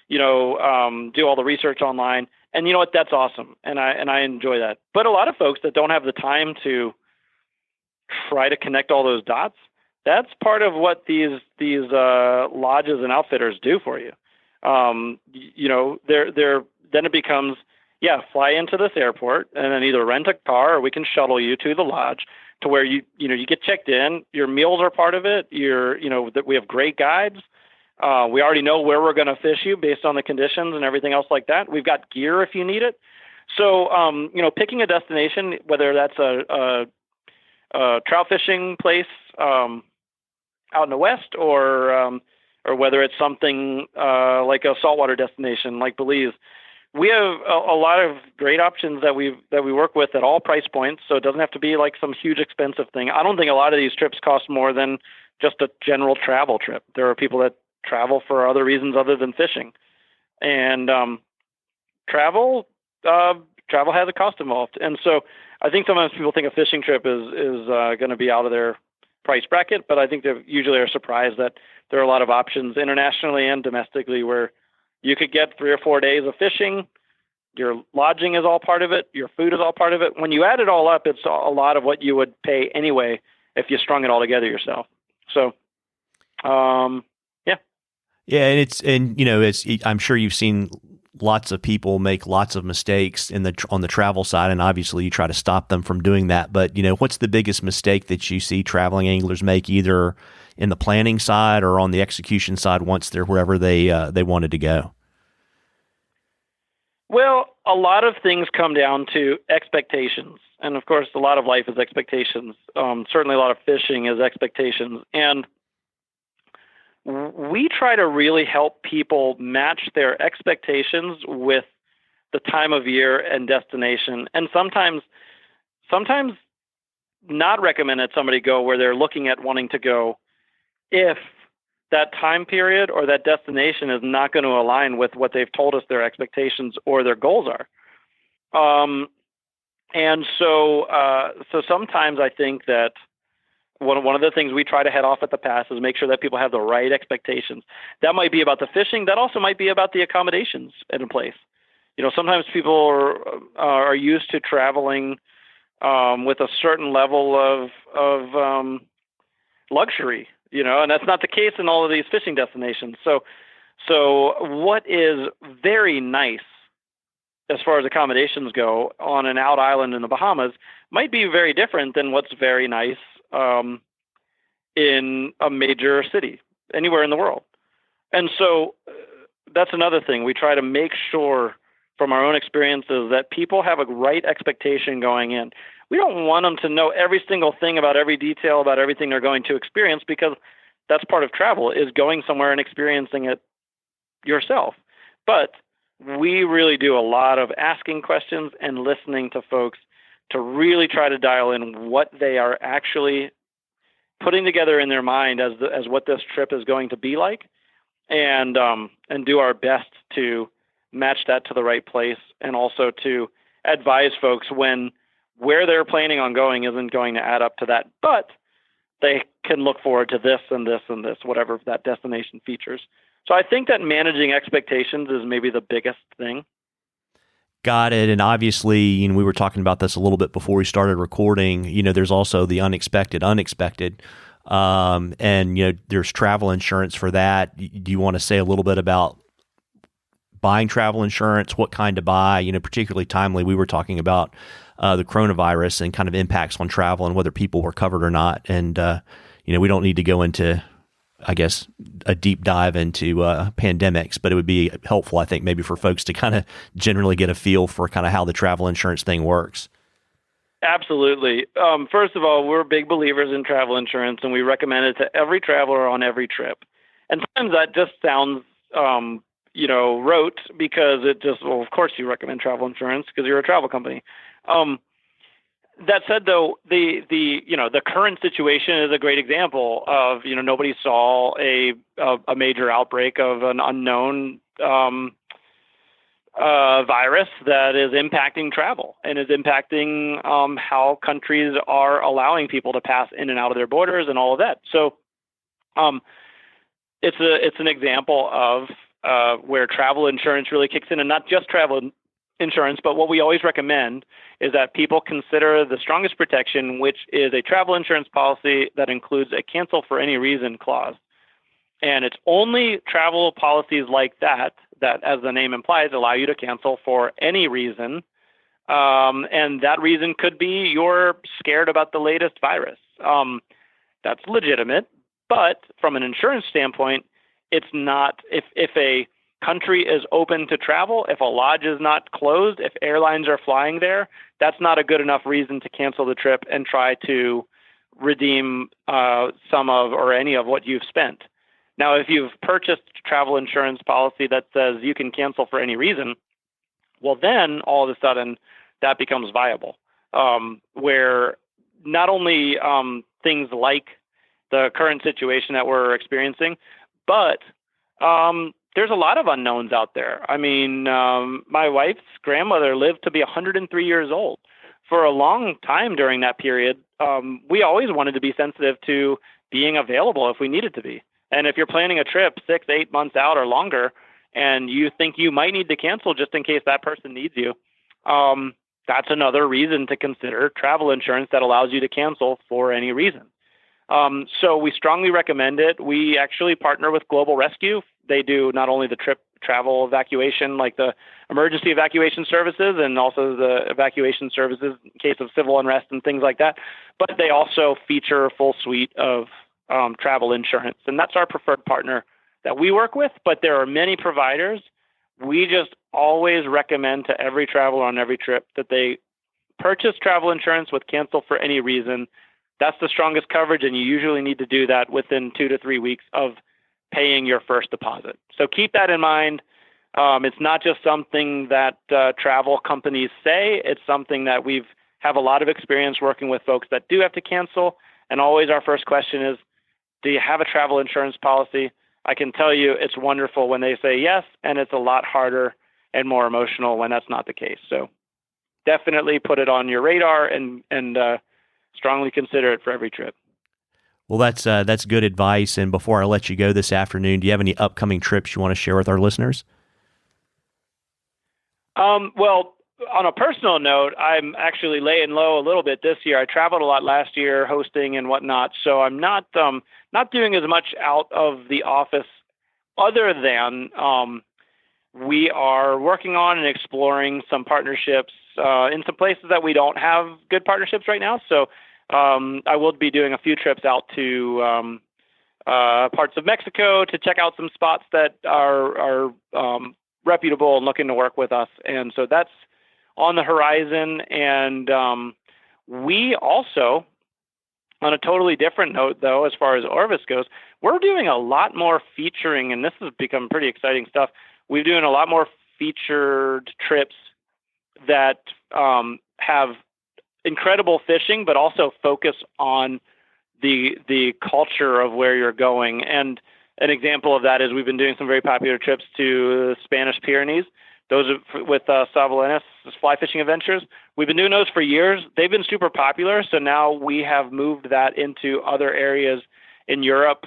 do all the research online. And you know what? That's awesome. And I enjoy that. But a lot of folks that don't have the time to try to connect all those dots, that's part of what these lodges and outfitters do for you. Then it becomes, fly into this airport and then either rent a car or we can shuttle you to the lodge to where you get checked in. Your meals are part of it. We have great guides. We already know where we're going to fish you based on the conditions and everything else like that. We've got gear if you need it. So, picking a destination, whether that's a trout fishing place out in the West or whether it's something like a saltwater destination like Belize, we have a lot of great options that we work with at all price points. So it doesn't have to be like some huge expensive thing. I don't think a lot of these trips cost more than just a general travel trip. There are people that travel for other reasons other than fishing, and travel has a cost involved. And so I think sometimes people think a fishing trip is going to be out of their price bracket, but I think they usually are surprised that there are a lot of options internationally and domestically where you could get 3 or 4 days of fishing. Your lodging is all part of it. Your food is all part of it. When you add it all up, it's a lot of what you would pay anyway if you strung it all together yourself. So, yeah, and I'm sure you've seen lots of people make lots of mistakes on the travel side, and obviously you try to stop them from doing that. But what's the biggest mistake that you see traveling anglers make, either in the planning side or on the execution side once they're wherever they wanted to go? Well, a lot of things come down to expectations, and of course, a lot of life is expectations. Certainly, a lot of fishing is expectations, and we try to really help people match their expectations with the time of year and destination, and sometimes not recommend that somebody go where they're looking at wanting to go if that time period or that destination is not going to align with what they've told us their expectations or their goals are. And so sometimes I think that one of the things we try to head off at the pass is make sure that people have the right expectations. That might be about the fishing. That also might be about the accommodations in place. Sometimes people are used to traveling with a certain level of luxury, and that's not the case in all of these fishing destinations. So what is very nice as far as accommodations go on an out island in the Bahamas might be very different than what's very nice in a major city anywhere in the world. And so that's another thing. We try to make sure from our own experiences that people have a right expectation going in. We don't want them to know every single thing about every detail about everything they're going to experience, because that's part of travel, is going somewhere and experiencing it yourself. But we really do a lot of asking questions and listening to folks to really try to dial in what they are actually putting together in their mind as what this trip is going to be like, and do our best to match that to the right place, and also to advise folks when where they're planning on going isn't going to add up to that, but they can look forward to this and this and this, whatever that destination features. So I think that managing expectations is maybe the biggest thing. Got it. And obviously, we were talking about this a little bit before we started recording. There's also the unexpected. And, there's travel insurance for that. Do you want to say a little bit about buying travel insurance, what kind to buy, particularly timely? We were talking about the coronavirus and kind of impacts on travel and whether people were covered or not. And, we don't need to go into, I guess, a deep dive into pandemics, but it would be helpful, I think, maybe for folks to kind of generally get a feel for kind of how the travel insurance thing works. Absolutely. First of all, we're big believers in travel insurance, and we recommend it to every traveler on every trip. And sometimes that just sounds, rote, because it just, well, of course you recommend travel insurance because you're a travel company. That said, though, the current situation is a great example of, nobody saw a major outbreak of an unknown virus that is impacting travel and is impacting how countries are allowing people to pass in and out of their borders and all of that. So it's an example of where travel insurance really kicks in, and not just travel insurance, but what we always recommend is that people consider the strongest protection, which is a travel insurance policy that includes a cancel for any reason clause. And it's only travel policies like that, as the name implies, allow you to cancel for any reason. And that reason could be you're scared about the latest virus. That's legitimate. But from an insurance standpoint, it's not. If a country is open to travel, if a lodge is not closed, if airlines are flying there, that's not a good enough reason to cancel the trip and try to redeem some of or any of what you've spent. Now, if you've purchased travel insurance policy that says you can cancel for any reason, well, then all of a sudden that becomes viable, where not only things like the current situation that we're experiencing, but there's a lot of unknowns out there. I mean, my wife's grandmother lived to be 103 years old. For a long time during that period, we always wanted to be sensitive to being available if we needed to be. And if you're planning a trip 6-8 months out or longer, and you think you might need to cancel just in case that person needs you, that's another reason to consider travel insurance that allows you to cancel for any reason. So we strongly recommend it. We actually partner with Global Rescue. They do not only the trip travel evacuation, like the emergency evacuation services, and also the evacuation services in case of civil unrest and things like that, but they also feature a full suite of travel insurance. And that's our preferred partner that we work with, but there are many providers. We just always recommend to every traveler on every trip that they purchase travel insurance with cancel for any reason. That's the strongest coverage, and you usually need to do that within 2 to 3 weeks of paying your first deposit. So keep that in mind. It's not just something that travel companies say. It's something that we've have a lot of experience working with folks that do have to cancel. And always our first question is, do you have a travel insurance policy? I can tell you it's wonderful when they say yes, and it's a lot harder and more emotional when that's not the case. So definitely put it on your radar and strongly consider it for every trip. Well, that's good advice. And before I let you go this afternoon, do you have any upcoming trips you want to share with our listeners? Well, on a personal note, I'm actually laying low a little bit this year. I traveled a lot last year hosting and whatnot, so I'm not doing as much out of the office other than we are working on and exploring some partnerships in some places that we don't have good partnerships right now. So I will be doing a few trips out to parts of Mexico to check out some spots that are reputable and looking to work with us. And so that's on the horizon. And we also, on a totally different note, though, as far as Orvis goes, we're doing a lot more featuring, and this has become pretty exciting stuff. We're doing a lot more featured trips that have incredible fishing, but also focus on the culture of where you're going. And an example of that is we've been doing some very popular trips to the Spanish Pyrenees. Those are with Savalanis Fly Fishing Adventures. We've been doing those for years. They've been super popular, so now we have moved that into other areas in Europe.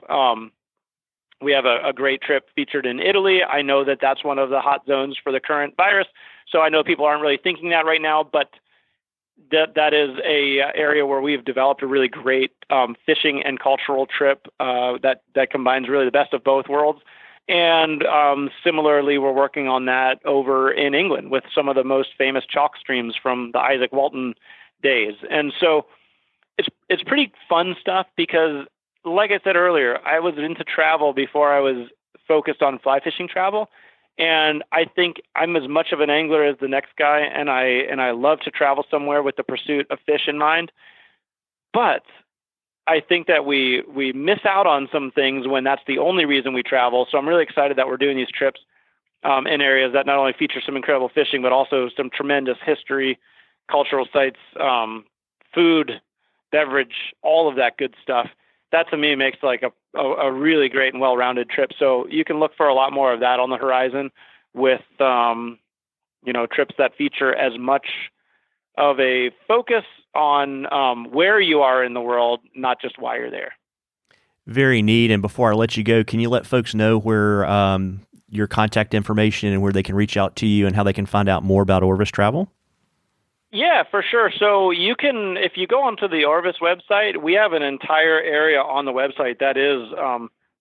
We have a great trip featured in Italy. I know that that's one of the hot zones for the current virus, so I know people aren't really thinking that right now, but that is a area where we've developed a really great fishing and cultural trip that combines really the best of both worlds. And similarly, we're working on that over in England with some of the most famous chalk streams from the Isaac Walton days. And so it's pretty fun stuff because, like I said earlier, I was into travel before I was focused on fly fishing travel. And I think I'm as much of an angler as the next guy, and I love to travel somewhere with the pursuit of fish in mind. But I think that we miss out on some things when that's the only reason we travel. So I'm really excited that we're doing these trips in areas that not only feature some incredible fishing, but also some tremendous history, cultural sites, food, beverage, all of that good stuff. That to me makes like a really great and well-rounded trip. So you can look for a lot more of that on the horizon with, trips that feature as much of a focus on where you are in the world, not just why you're there. Very neat. And before I let you go, can you let folks know where your contact information and where they can reach out to you and how they can find out more about Orvis Travel? Yeah, for sure. So you can, if you go onto the Orvis website, we have an entire area on the website that is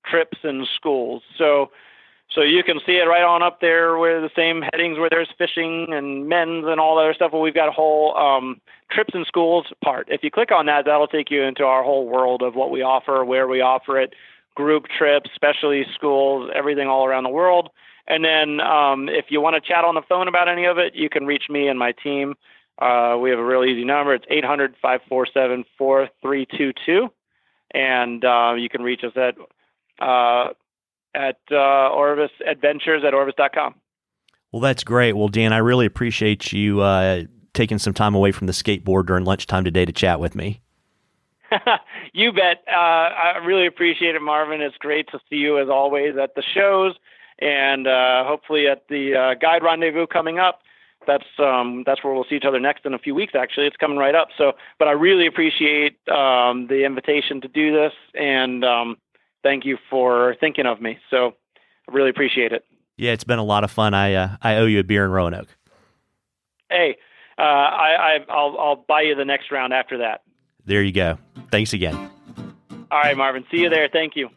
trips and schools. So you can see it right on up there where the same headings where there's fishing and men's and all that other stuff. Well, we've got a whole trips and schools part. If you click on that, that'll take you into our whole world of what we offer, where we offer it, group trips, specialty schools, everything all around the world. And then if you want to chat on the phone about any of it, you can reach me and my team. We have a real easy number. It's 800-547-4322. And you can reach us at Orvis Adventures at Orvis.com. Well, that's great. Well, Dan, I really appreciate you taking some time away from the skateboard during lunchtime today to chat with me. You bet. I really appreciate it, Marvin. It's great to see you as always at the shows and hopefully at the Guide Rendezvous coming up. That's where we'll see each other next in a few weeks, actually. It's coming right up. So, but I really appreciate the invitation to do this, and thank you for thinking of me. So I really appreciate it. Yeah, it's been a lot of fun. I owe you a beer in Roanoke. Hey, I'll buy you the next round after that. There you go. Thanks again. All right, Marvin. See you there. Thank you.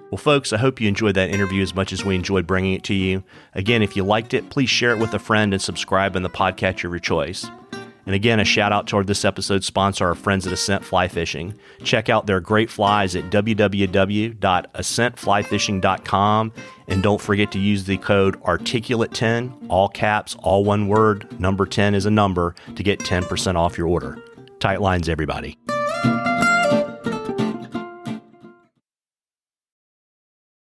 Well, folks, I hope you enjoyed that interview as much as we enjoyed bringing it to you. Again, if you liked it, please share it with a friend and subscribe in the podcatcher of your choice. And again, a shout out toward this episode's sponsor, our friends at Ascent Fly Fishing. Check out their great flies at www.ascentflyfishing.com. And don't forget to use the code Articulate10, all caps, all one word, number 10 is a number, to get 10% off your order. Tight lines, everybody.